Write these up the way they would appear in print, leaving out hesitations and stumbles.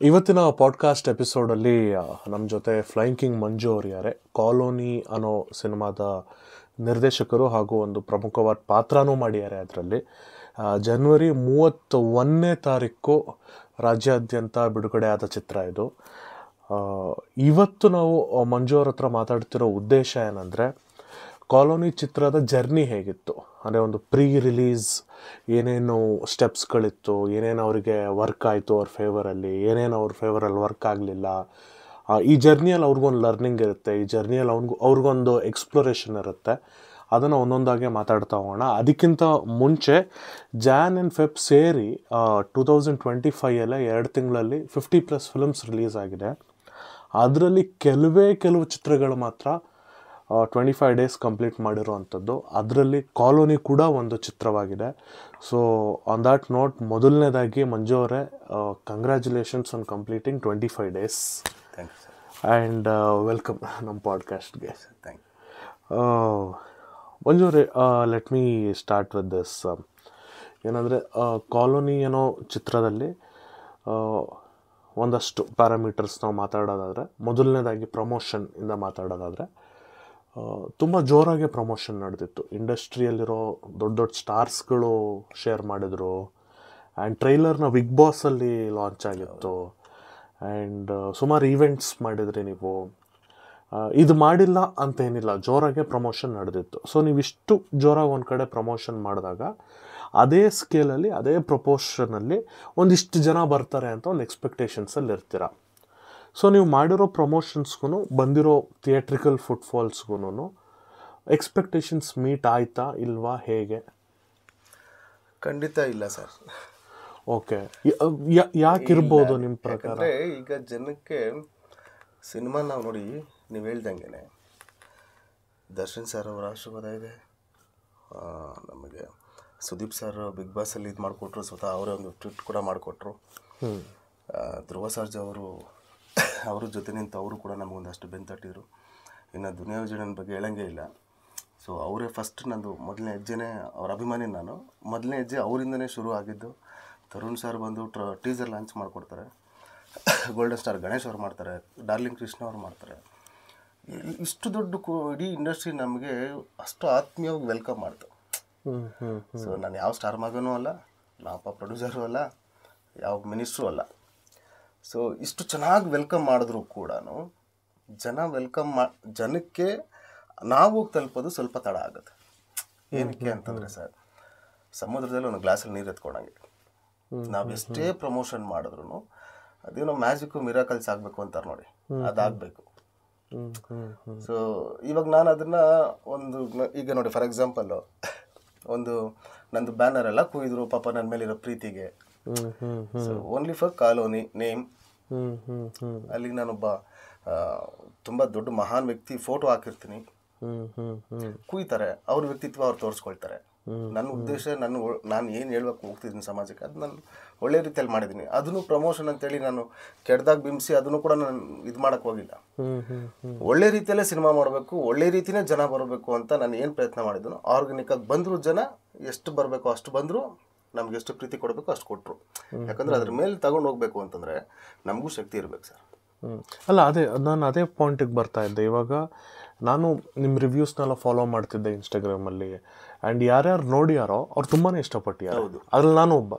ಇವತ್ತಿನ ಪಾಡ್ಕಾಸ್ಟ್ ಎಪಿಸೋಡಲ್ಲಿ ನಮ್ಮ ಜೊತೆ ಫ್ಲೈಯಿಂಗ್ ಕಿಂಗ್ ಮಂಜು ಅವರು ಯಾರೆ ಕಾಲೋನಿ ಅನ್ನೋ ಸಿನಿಮಾದ ನಿರ್ದೇಶಕರು ಹಾಗೂ ಒಂದು ಪ್ರಮುಖವಾದ ಪಾತ್ರನೂ ಮಾಡಿದ್ದಾರೆ. ಅದರಲ್ಲಿ ಜನವರಿ 31ನೇ ತಾರೀಕು ರಾಜ್ಯಾದ್ಯಂತ ಬಿಡುಗಡೆ ಆದ ಚಿತ್ರ ಇದು. ಇವತ್ತು ನಾವು ಮಂಜು ಅವ್ರ ಹತ್ರ ಮಾತಾಡ್ತಿರೋ ಉದ್ದೇಶ ಏನಂದರೆ, ಕಾಲೋನಿ ಚಿತ್ರದ ಜರ್ನಿ ಹೇಗಿತ್ತು, ಅಂದರೆ ಒಂದು ಪ್ರೀ ರಿಲೀಸ್ ಏನೇನು ಸ್ಟೆಪ್ಸ್ಗಳಿತ್ತು, ಏನೇನು ಅವರಿಗೆ ವರ್ಕ್ ಆಯಿತು ಅವ್ರ ಫೇವರಲ್ಲಿ, ಏನೇನು ಅವ್ರ ಫೇವರಲ್ಲಿ ವರ್ಕ್ ಆಗಲಿಲ್ಲ. ಈ ಜರ್ನಿಯಲ್ಲಿ ಅವ್ರಿಗೊಂದು ಲರ್ನಿಂಗ್ ಇರುತ್ತೆ, ಈ ಜರ್ನಿಯಲ್ಲಿ ಅವ್ರಿಗೊಂದು ಎಕ್ಸ್ಪ್ಲೋರೇಷನ್ ಇರುತ್ತೆ. ಅದನ್ನು ಒಂದೊಂದಾಗೆ ಮಾತಾಡ್ತಾ ಹೋಗೋಣ. ಅದಕ್ಕಿಂತ ಮುಂಚೆ ಜಾನ್ ಆ್ಯಂಡ್ ಫೆಬ್ ಸೇರಿ 2025 2 ತಿಂಗಳಲ್ಲಿ 50+ ಫಿಲ್ಮ್ಸ್ ರಿಲೀಸ್ ಆಗಿದೆ. ಅದರಲ್ಲಿ ಕೆಲವು ಚಿತ್ರಗಳು ಮಾತ್ರ 25 ಡೇಸ್ ಕಂಪ್ಲೀಟ್ ಮಾಡಿರೋವಂಥದ್ದು. ಅದರಲ್ಲಿ ಕಾಲೋನಿ ಕೂಡ ಒಂದು ಚಿತ್ರವಾಗಿದೆ. ಸೊ ಆನ್ ದ್ಯಾಟ್ ನೋಟ್, ಮೊದಲನೇದಾಗಿ ಮಂಜು ಅವರೇ, congratulations on completing 25 days. Thank you sir. And welcome ನಮ್ಮ ಪಾಡ್ಕಾಸ್ಟ್ಗೆ. Thank you. ಮಂಜು ಅವರೇ, let me start with this. ಏನಂದರೆ, ಕಾಲೋನಿ ಅನ್ನೋ ಚಿತ್ರದಲ್ಲಿ ಒಂದಷ್ಟು ಪ್ಯಾರಾಮೀಟರ್ಸ್ ನಾವು ಮಾತಾಡೋದಾದರೆ, ಮೊದಲನೇದಾಗಿ ಪ್ರಮೋಷನ್ನಿಂದ ಮಾತಾಡೋದಾದರೆ, ತುಂಬ ಜೋರಾಗಿ ಪ್ರಮೋಷನ್ ನಡೆದಿತ್ತು. ಇಂಡಸ್ಟ್ರಿಯಲ್ಲಿರೋ ದೊಡ್ಡ ದೊಡ್ಡ ಸ್ಟಾರ್ಸ್ಗಳು ಶೇರ್ ಮಾಡಿದರು. ಆ್ಯಂಡ್ ಟ್ರೈಲರ್ನ ಬಿಗ್ ಬಾಸಲ್ಲಿ ಲಾಂಚ್ ಆಗಿತ್ತು. ಆ್ಯಂಡ್ ಸುಮಾರು ಈವೆಂಟ್ಸ್ ಮಾಡಿದ್ರಿ ನೀವು. ಇದು ಮಾಡಿಲ್ಲ ಅಂತೇನಿಲ್ಲ, ಜೋರಾಗೆ ಪ್ರಮೋಷನ್ ನಡೆದಿತ್ತು. ಸೊ ನೀವಿಷ್ಟು ಜೋರಾಗಿ ಒಂದು ಕಡೆ ಪ್ರಮೋಷನ್ ಮಾಡಿದಾಗ, ಅದೇ ಸ್ಕೇಲಲ್ಲಿ, ಅದೇ ಪ್ರಪೋರ್ಷನಲ್ಲಿ ಒಂದಿಷ್ಟು ಜನ ಬರ್ತಾರೆ ಅಂತ ಒಂದು ಎಕ್ಸ್ಪೆಕ್ಟೇಷನ್ಸಲ್ಲಿ ಇರ್ತೀರ. ಸೊ ನೀವು ಮಾಡಿರೋ ಪ್ರಮೋಷನ್ಸ್ಗೂ ಬಂದಿರೋ ಥಿಯೇಟ್ರಿಕಲ್ ಫುಟ್ಫಾಲ್ಸ್ಗೂ ಎಕ್ಸ್ಪೆಕ್ಟೇಷನ್ಸ್ ಮೀಟ್ ಆಯ್ತಾ ಇಲ್ವಾ, ಹೇಗೆ? ಖಂಡಿತ ಇಲ್ಲ ಸರ್. ಓಕೆ, ಯಾಕಿರ್ಬೋದು ನಿಮ್ಮ ಪ್ರಕಾರ? ಯಾಕಂದರೆ ಈಗ ಜನಕ್ಕೆ ಸಿನಿಮಾ ನಾವು ನೋಡಿ, ನೀವು ಹೇಳ್ದಂಗೆ ದರ್ಶನ್ ಸರ್ ಅವರ ಆಶೀರ್ವಾದ ಇದೆ, ನಮಗೆ ಸುದೀಪ್ ಸರ್ ಬಿಗ್ ಬಾಸಲ್ಲಿ ಇದು ಮಾಡಿಕೊಟ್ರು, ಸ್ವತಃ ಅವರೇ ಒಂದು ಟ್ವಿಟ್ ಕೂಡ ಮಾಡಿಕೊಟ್ರು. ಧ್ರುವ ಸರ್ಜಾ ಅವ್ರ ಜೊತೆ ನಿಂತು ಅವರು ಕೂಡ ನಮಗೊಂದಷ್ಟು ಬೆಂತಟ್ಟಿದ್ರು. ಇನ್ನು ದುನಿಯಾ ವಿಜಯನ ಬಗ್ಗೆ ಹೇಳಂಗೆ ಇಲ್ಲ. ಸೊ ಅವರೇ ಫಸ್ಟ್, ನಂದು ಮೊದಲನೇ ಹೆಜ್ಜೆನೇ ಅವ್ರ ಅಭಿಮಾನಿ. ನಾನು ಮೊದಲನೇ ಹೆಜ್ಜೆ ಅವರಿಂದನೇ ಶುರು ಆಗಿದ್ದು. ತರುಣ್ ಸರ್ ಬಂದು ಟೀಸರ್ ಲಾಂಚ್ ಮಾಡಿಕೊಡ್ತಾರೆ, ಗೋಲ್ಡನ್ ಸ್ಟಾರ್ ಗಣೇಶ್ ಅವ್ರು ಮಾಡ್ತಾರೆ, ಡಾರ್ಲಿಂಗ್ ಕೃಷ್ಣ ಅವ್ರು ಮಾಡ್ತಾರೆ. ಇಷ್ಟು ದೊಡ್ಡ ಇಡೀ ಇಂಡಸ್ಟ್ರಿ ನಮಗೆ ಅಷ್ಟು ಆತ್ಮೀಯವಾಗಿ ವೆಲ್ಕಮ್ ಮಾಡ್ತು. ಸೊ ನಾನು ಯಾವ ಸ್ಟಾರ್ ಮಗನೂ ಅಲ್ಲ, ನಾವಪ್ಪ ಪ್ರೊಡ್ಯೂಸರು ಅಲ್ಲ, ಯಾವ ಮಿನಿಸ್ಟ್ರು ಅಲ್ಲ. ಸೊ ಇಷ್ಟು ಚೆನ್ನಾಗಿ ವೆಲ್ಕಮ್ ಮಾಡಿದ್ರು ಕೂಡ ಜನಕ್ಕೆ ನಾವು ತಲುಪೋದು ಸ್ವಲ್ಪ ತಡ ಆಗುತ್ತೆ. ಏನಕ್ಕೆ ಅಂತಂದರೆ ಸರ್, ಸಮುದ್ರದಲ್ಲಿ ಒಂದು ಗ್ಲಾಸಲ್ಲಿ ನೀರು ಎತ್ಕೊಂಡಂಗೆ ನಾವು ಎಷ್ಟೇ ಪ್ರಮೋಷನ್ ಮಾಡಿದ್ರು ಅದೇನೋ ಮ್ಯಾಜಿಕ್ಕು ಮಿರಾಕಲ್ಸ್ ಆಗಬೇಕು ಅಂತಾರೆ ನೋಡಿ, ಅದಾಗಬೇಕು. ಸೊ ಇವಾಗ ನಾನು ಅದನ್ನು ಈಗ ನೋಡಿ, ಫಾರ್ ಎಕ್ಸಾಂಪಲ್ಲು ಒಂದು ನಂದು ಬ್ಯಾನರ್ ಎಲ್ಲ ಕುಯ್ದ್ರು ಪಾಪ ನನ್ನ ಮೇಲಿರೋ ಪ್ರೀತಿಗೆ. So only for colony name, ಅಲ್ಲಿಗೆ ನಾನೊಬ್ಬ ತುಂಬ ದೊಡ್ಡ ಮಹಾನ್ ವ್ಯಕ್ತಿ ಫೋಟೋ ಹಾಕಿರ್ತೀನಿ, ಕುಯ್ತಾರೆ. ಅವ್ರ ವ್ಯಕ್ತಿತ್ವ ಅವ್ರು ತೋರಿಸ್ಕೊಳ್ತಾರೆ. ನನ್ನ ಉದ್ದೇಶ, ನಾನು ಏನು ಹೇಳ್ಬೇಕು ಹೋಗ್ತಿದ್ದೀನಿ ಸಮಾಜಕ್ಕೆ, ಅದು ನಾನು ಒಳ್ಳೆ ರೀತಿಯಲ್ಲಿ ಮಾಡಿದ್ದೀನಿ. ಅದನ್ನು ಪ್ರಮೋಷನ್ ಅಂತೇಳಿ ನಾನು ಕೆಡ್ದಾಗ ಬಿಂಬಿಸಿ ಅದನ್ನು ಕೂಡ ನಾನು ಇದು ಮಾಡೋಕ್ಕೆ ಹೋಗಿಲ್ಲ. ಒಳ್ಳೆ ರೀತಿಯಲ್ಲೇ ಸಿನಿಮಾ ಮಾಡಬೇಕು, ಒಳ್ಳೆ ರೀತಿಯೇ ಜನ ಬರಬೇಕು ಅಂತ ನಾನು ಏನು ಪ್ರಯತ್ನ ಮಾಡಿದ್ರು. ಆರ್ಗ್ಯಾನಿಕ್ಕಾಗಿ ಬಂದರು, ಜನ ಎಷ್ಟು ಬರಬೇಕು ಅಷ್ಟು ಬಂದರು, ನಮ್ಗೆ ಎಷ್ಟು ಪ್ರೀತಿ ಕೊಡಬೇಕು ಅಷ್ಟು ಕೊಟ್ಟರು. ಯಾಕಂದರೆ ಅದ್ರ ಮೇಲೆ ತಗೊಂಡು ಹೋಗ್ಬೇಕು ಅಂತಂದರೆ ನಮಗೂ ಶಕ್ತಿ ಇರಬೇಕು ಸರ್. ಅಲ್ಲ, ನಾನು ಅದೇ ಪಾಯಿಂಟಿಗೆ ಬರ್ತಾ ಇದ್ದೆ. ಇವಾಗ ನಾನು ನಿಮ್ಮ ರಿವ್ಯೂಸ್ನೆಲ್ಲ ಫಾಲೋ ಮಾಡ್ತಿದ್ದೆ ಇನ್ಸ್ಟಾಗ್ರಾಮಲ್ಲಿ. ಆ್ಯಂಡ್ ಯಾರ್ಯಾರು ನೋಡ್ಯಾರೋ ಅವ್ರು ತುಂಬಾ ಇಷ್ಟಪಟ್ಟಿದ್ದಾರೆ. ಅದ್ರಲ್ಲಿ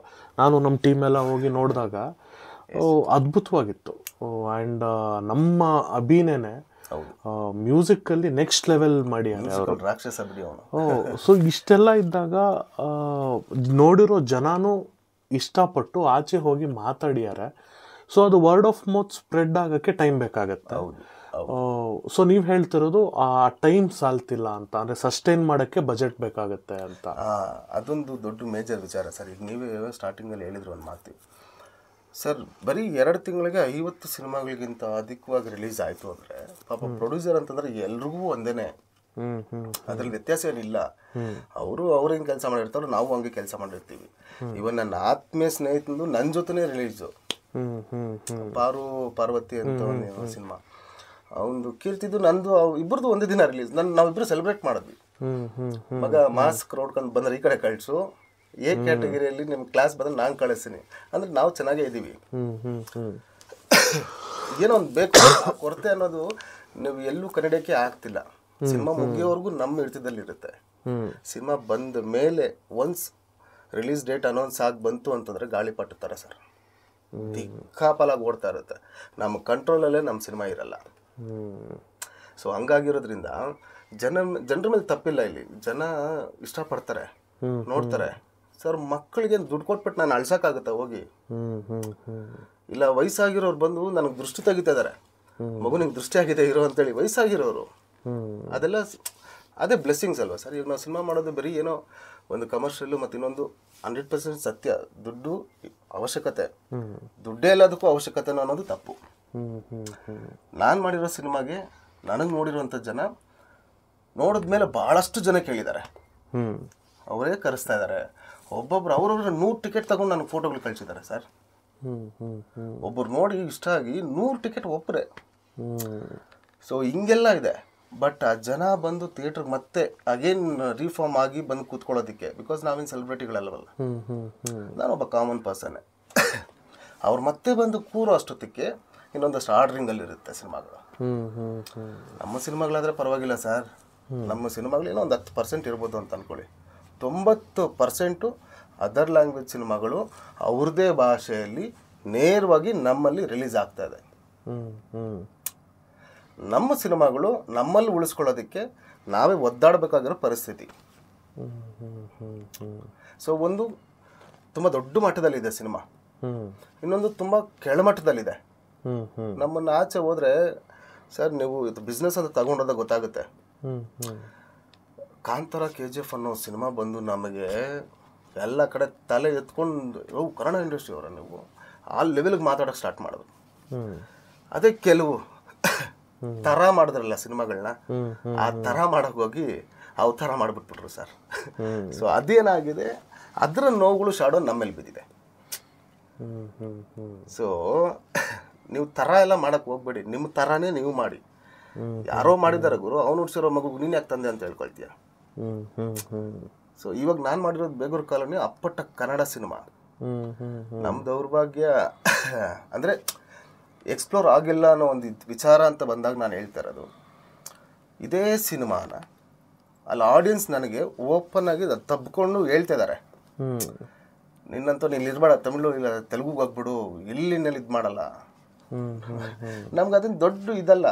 ನಾನು ನಮ್ಮ ಟೀಮೆಲ್ಲ ಹೋಗಿ ನೋಡಿದಾಗ ಅದ್ಭುತವಾಗಿತ್ತು. ಆ್ಯಂಡ್ ನಮ್ಮ ಅಭಿನೇನೆ ಮ್ಯೂಸಿಕಲ್ಲಿ ನೆಕ್ಸ್ಟ್ ಲೆವೆಲ್ ಮಾಡಿದ್ದಾರೆ ಅವರು, ರಾಕ್ಷಸ ಬಿಡಿ ಅವನು. ಸೊ ಇಷ್ಟೆಲ್ಲ ಇದ್ದಾಗ ನೋಡಿರೋ ಜನನೂ ಇಷ್ಟಪಟ್ಟು ಆಚೆ ಹೋಗಿ ಮಾತಾಡಿದ್ದಾರೆ. ಸೊ ಅದು ವರ್ಡ್ ಆಫ್ ಮೌತ್ ಸ್ಪ್ರೆಡ್ ಆಗೋಕ್ಕೆ ಟೈಮ್ ಬೇಕಾಗತ್ತೆ. ಸೊ ನೀವು ಹೇಳ್ತಿರೋದು ಆ ಟೈಮ್ ಸಾಲ್ತಿಲ್ಲ ಅಂತ, ಅಂದರೆ ಸಸ್ಟೈನ್ ಮಾಡೋಕ್ಕೆ ಬಜೆಟ್ ಬೇಕಾಗತ್ತೆ ಅಂತ. ಅದೊಂದು ದೊಡ್ಡ ಮೇಜರ್ ವಿಚಾರ ಸರ್. ಈಗ ನೀವೇ ಸ್ಟಾರ್ಟಿಂಗಲ್ಲಿ ಹೇಳಿದ್ರು ಒಂದು ಮಾತು ಸರ್, ಬರೀ 2 ತಿಂಗಳಿಗೆ 50 ಸಿನಿಮಾಗಳಿಗಿಂತ ಅಧಿಕವಾಗಿ ರಿಲೀಸ್ ಆಯಿತು ಅಂದರೆ, ಪಾಪ ಪ್ರೊಡ್ಯೂಸರ್ ಅಂತಂದರೆ ಎಲ್ರಿಗೂ ಒಂದೇನೆ, ಅದ್ರಲ್ಲಿ ವ್ಯತ್ಯಾಸ ಏನಿಲ್ಲ. ಅವರು ಹೆಂಗೆ ಕೆಲಸ ಮಾಡಿರ್ತಾರೋ ನಾವು ಹಂಗೆ ಕೆಲಸ ಮಾಡಿರ್ತೀವಿ. ಇವನ್ ನನ್ನ ಆತ್ಮೀಯ ಸ್ನೇಹಿತಂದು ನನ್ನ ಜೊತೆನೇ ರಿಲೀಸು ಪಾರ್ವತಿ ಅಂತ ಒಂದು ಸಿನಿಮಾ, ಅವನು ಕೀರ್ತಿದ್ದು ನಂದು ಇಬ್ಬರದು ಒಂದೇ ದಿನ ರಿಲೀಸ್. ನಾವಿಬ್ಬರು ಸೆಲೆಬ್ರೇಟ್ ಮಾಡಿದ್ವಿ. ಮಗ ಮಾಸ್ಕ್ ನೋಡ್ಕೊಂಡು ಬಂದ್ರೆ ಈ ಕಡೆ ಕಳಿಸು, ಎ ಕ್ಯಾಟಗರಿಯಲ್ಲಿ ನಿಮ್ಮ ಕ್ಲಾಸ್ ಬಂದ್ರೆ ನಾನು ಕಳಿಸ್ತೀನಿ ಅಂದರೆ ನಾವು ಚೆನ್ನಾಗೇ ಇದ್ದೀವಿ. ಏನೋ ಒಂದು ಬೇಕು, ಆ ಕೊರತೆ ಅನ್ನೋದು ನೀವು ಎಲ್ಲೂ ಕನ್ನಡಕ್ಕೆ ಆಗ್ತಿಲ್ಲ. ಸಿನಿಮಾ ಮುಗಿಯೋವರೆಗೂ ನಮ್ಮ ಹಿಡಿತದಲ್ಲಿ ಇರುತ್ತೆ. ಸಿನಿಮಾ ಬಂದ ಮೇಲೆ ಒನ್ಸ್ ರಿಲೀಸ್ ಡೇಟ್ ಅನೌನ್ಸ್ ಆಗಿ ಬಂತು ಅಂತಂದ್ರೆ ಗಾಳಿ ಪಟ್ಟುತ್ತಾರೆ ಸರ್, ದಿಕ್ಕಾಪಾಲಾಗಿ ಓಡ್ತಾ ಇರುತ್ತೆ. ನಮ್ಮ ಕಂಟ್ರೋಲಲ್ಲೇ ನಮ್ಮ ಸಿನಿಮಾ ಇರಲ್ಲ. ಸೊ ಹಂಗಾಗಿರೋದ್ರಿಂದ ಜನರ ಮೇಲೆ ತಪ್ಪಿಲ್ಲ. ಇಲ್ಲಿ ಜನ ಇಷ್ಟಪಡ್ತಾರೆ, ನೋಡ್ತಾರೆ. ಸರ್ ಮಕ್ಕಳಿಗೆ ದುಡ್ಡು ಕೊಟ್ಬಿಟ್ಟು ನಾನು ಅಳ್ಸಕ್ಕಾಗುತ್ತಾ ಹೋಗಿ? ಇಲ್ಲ ವಯಸ್ಸಾಗಿರೋರು ಬಂದು ನನಗೆ ದೃಷ್ಟಿ ತೆಗಿತಾ ಇದ್ದಾರೆ, ಮಗು ನಿಂಗೆ ದೃಷ್ಟಿ ಆಗಿದೆ ಇರೋ ಅಂತೇಳಿ ವಯಸ್ಸಾಗಿರೋರು. ಅದೆಲ್ಲ ಅದೇ ಬ್ಲೆಸ್ಸಿಂಗ್ಸ್ ಅಲ್ವಾ ಸರ್? ಈಗ ನಾವು ಸಿನಿಮಾ ಮಾಡೋದು ಬರೀ ಏನೋ ಒಂದು ಕಮರ್ಷಿಯಲ್ಲು ಮತ್ತು ಇನ್ನೊಂದು 100% ಸತ್ಯ. ದುಡ್ಡು ಅವಶ್ಯಕತೆ, ದುಡ್ಡೇ ಎಲ್ಲದಕ್ಕೂ ಅವಶ್ಯಕತೆ ಅನ್ನೋದು ತಪ್ಪು. ನಾನು ಮಾಡಿರೋ ಸಿನಿಮಾಗೆ ನನಗೆ ನೋಡಿರೋಂಥ ಜನ ನೋಡಿದ್ಮೇಲೆ ಭಾಳಷ್ಟು ಜನ ಕೇಳಿದ್ದಾರೆ, ಅವರೇ ಕರೆಸ್ತಾ ಇದ್ದಾರೆ. ಒಬ್ಬೊಬ್ರು ಅವ್ರವ್ರ 100 ಟಿಕೆಟ್ ತಗೊಂಡು ನನಗೆ ಫೋಟೋಗಳು ಕಳಿಸಿದ್ದಾರೆ ಸರ್. ಒಬ್ಬರು ನೋಡಿ ಇಷ್ಟ ಆಗಿ 100 ಟಿಕೆಟ್ ಒಬ್ಬರೇ. ಸೊ ಹಿಂಗೆಲ್ಲ ಇದೆ. ಬಟ್ ಆ ಜನ ಬಂದು ಥಿಯೇಟ್ರಿಗೆ ಮತ್ತೆ ಅಗೇನ್ ರೀಫಾರ್ಮ್ ಆಗಿ ಬಂದು ಕೂತ್ಕೊಳ್ಳೋದಕ್ಕೆ, ಬಿಕಾಸ್ ನಾವೇನು ಸೆಲೆಬ್ರಿಟಿಗಳಲ್ಲವಲ್ಲ, ನಾನೊಬ್ಬ ಕಾಮನ್ ಪರ್ಸನ್ನೇ. ಅವ್ರು ಮತ್ತೆ ಬಂದು ಕೂರೋ ಅಷ್ಟೊತ್ತಿಗೆ ಇನ್ನೊಂದಷ್ಟು ಆರ್ಡ್ರಿಂಗಲ್ಲಿರುತ್ತೆ ಸಿನಿಮಾಗಳು. ನಮ್ಮ ಸಿನಿಮಾಗಳಾದರೆ ಪರವಾಗಿಲ್ಲ ಸರ್, ನಮ್ಮ ಸಿನಿಮಾಗಳೇನೋ ಒಂದು 10% ಇರ್ಬೋದು ಅಂತ ಅಂದ್ಕೊಳ್ಳಿ. 90% ಅದರ್ ಲ್ಯಾಂಗ್ವೇಜ್ ಸಿನಿಮಾಗಳು ಅವ್ರದ್ದೇ ಭಾಷೆಯಲ್ಲಿ ನೇರವಾಗಿ ನಮ್ಮಲ್ಲಿ ರಿಲೀಸ್ ಆಗ್ತಾ ಇದೆ. ನಮ್ಮ ಸಿನಿಮಾಗಳು ನಮ್ಮಲ್ಲಿ ಉಳಿಸ್ಕೊಳ್ಳೋದಕ್ಕೆ ನಾವೇ ಒದ್ದಾಡಬೇಕಾಗಿರೋ ಪರಿಸ್ಥಿತಿ. ಸೊ ಒಂದು ತುಂಬ ದೊಡ್ಡ ಮಟ್ಟದಲ್ಲಿದೆ ಸಿನಿಮಾ, ಇನ್ನೊಂದು ತುಂಬ ಕೆಳಮಟ್ಟದಲ್ಲಿದೆ. ನಮ್ಮನ್ನು ಆಚೆ ಹೋದರೆ ಸರ್ ನೀವು ಇದು ಬಿಸ್ನೆಸ್ ಅಂತ ತಗೊಂಡೋದಾಗ ಗೊತ್ತಾಗುತ್ತೆ. ಕಾಂತಾರ KGF ಅನ್ನೋ ಸಿನಿಮಾ ಬಂದು ನಮಗೆ ಎಲ್ಲ ಕಡೆ ತಲೆ ಎತ್ಕೊಂಡು ಕನ್ನಡ ಇಂಡಸ್ಟ್ರಿ ಅವರ ನೀವು ಆ ಲೆವೆಲ್ಗೆ ಮಾತಾಡೋಕ್ಕೆ ಸ್ಟಾರ್ಟ್ ಮಾಡೋದು. ಅದೇ ಕೆಲವು ಥರ ಮಾಡಿದ್ರಲ್ಲ ಸಿನಿಮಾಗಳನ್ನ, ಆ ಥರ ಮಾಡೋಕೆ ಹೋಗಿ ಅವತಾರ ಮಾಡಿಬಿಟ್ಬಿಟ್ರು ಸರ್. ಸೊ ಅದೇನಾಗಿದೆ, ಅದರ ನೋವುಗಳು ಶಾಡೋ ನಮ್ಮೇಲೆ ಬಿದ್ದಿದೆ. ಸೊ ನೀವು ಥರ ಎಲ್ಲ ಮಾಡೋಕ್ಕೆ ಹೋಗ್ಬೇಡಿ, ನಿಮ್ಮ ಥರನೇ ನೀವು ಮಾಡಿ. ಯಾರೋ ಮಾಡಿದ್ದಾರೆ ಗುರು, ಅವ್ನು ಹುಡ್ಸಿರೋ ಮಗು ನೀನು ಯಾಕೆ ತಂದೆ ಅಂತ ಹೇಳ್ಕೊಳ್ತೀಯ. ಸೊ ಇವಾಗ ನಾನು ಮಾಡಿರೋದು ಬೇಗೂರು ಕಾಲೋನಿ ಅಪ್ಪಟ್ಟ ಕನ್ನಡ ಸಿನಿಮಾ. ನಮ್ಮ ದೌರ್ಭಾಗ್ಯ ಅಂದರೆ ಎಕ್ಸ್ಪ್ಲೋರ್ ಆಗಿಲ್ಲ ಅನ್ನೋ ಒಂದು ವಿಚಾರ ಅಂತ ಬಂದಾಗ ನಾನು ಹೇಳ್ತಾ ಇರೋದು, ಇದೇ ಸಿನಿಮಾನ ಅಲ್ಲಿ ಆಡಿಯನ್ಸ್ ನನಗೆ ಓಪನ್ ಆಗಿ ತಬ್ಕೊಂಡು ಹೇಳ್ತಾ ಇದ್ದಾರೆ, ನಿನ್ನಂತೂ ನೀನು ಇರ್ಬೇಡ, ತಮಿಳು ಇಲ್ಲ ತೆಲುಗುಗೆ ಹೋಗ್ಬಿಡು, ಇಲ್ಲಿನಲ್ಲಿ ಇದು ಮಾಡಲ್ಲ. ನಮ್ಗೆ ಅದನ್ನ ದೊಡ್ಡ ಇದಲ್ಲ.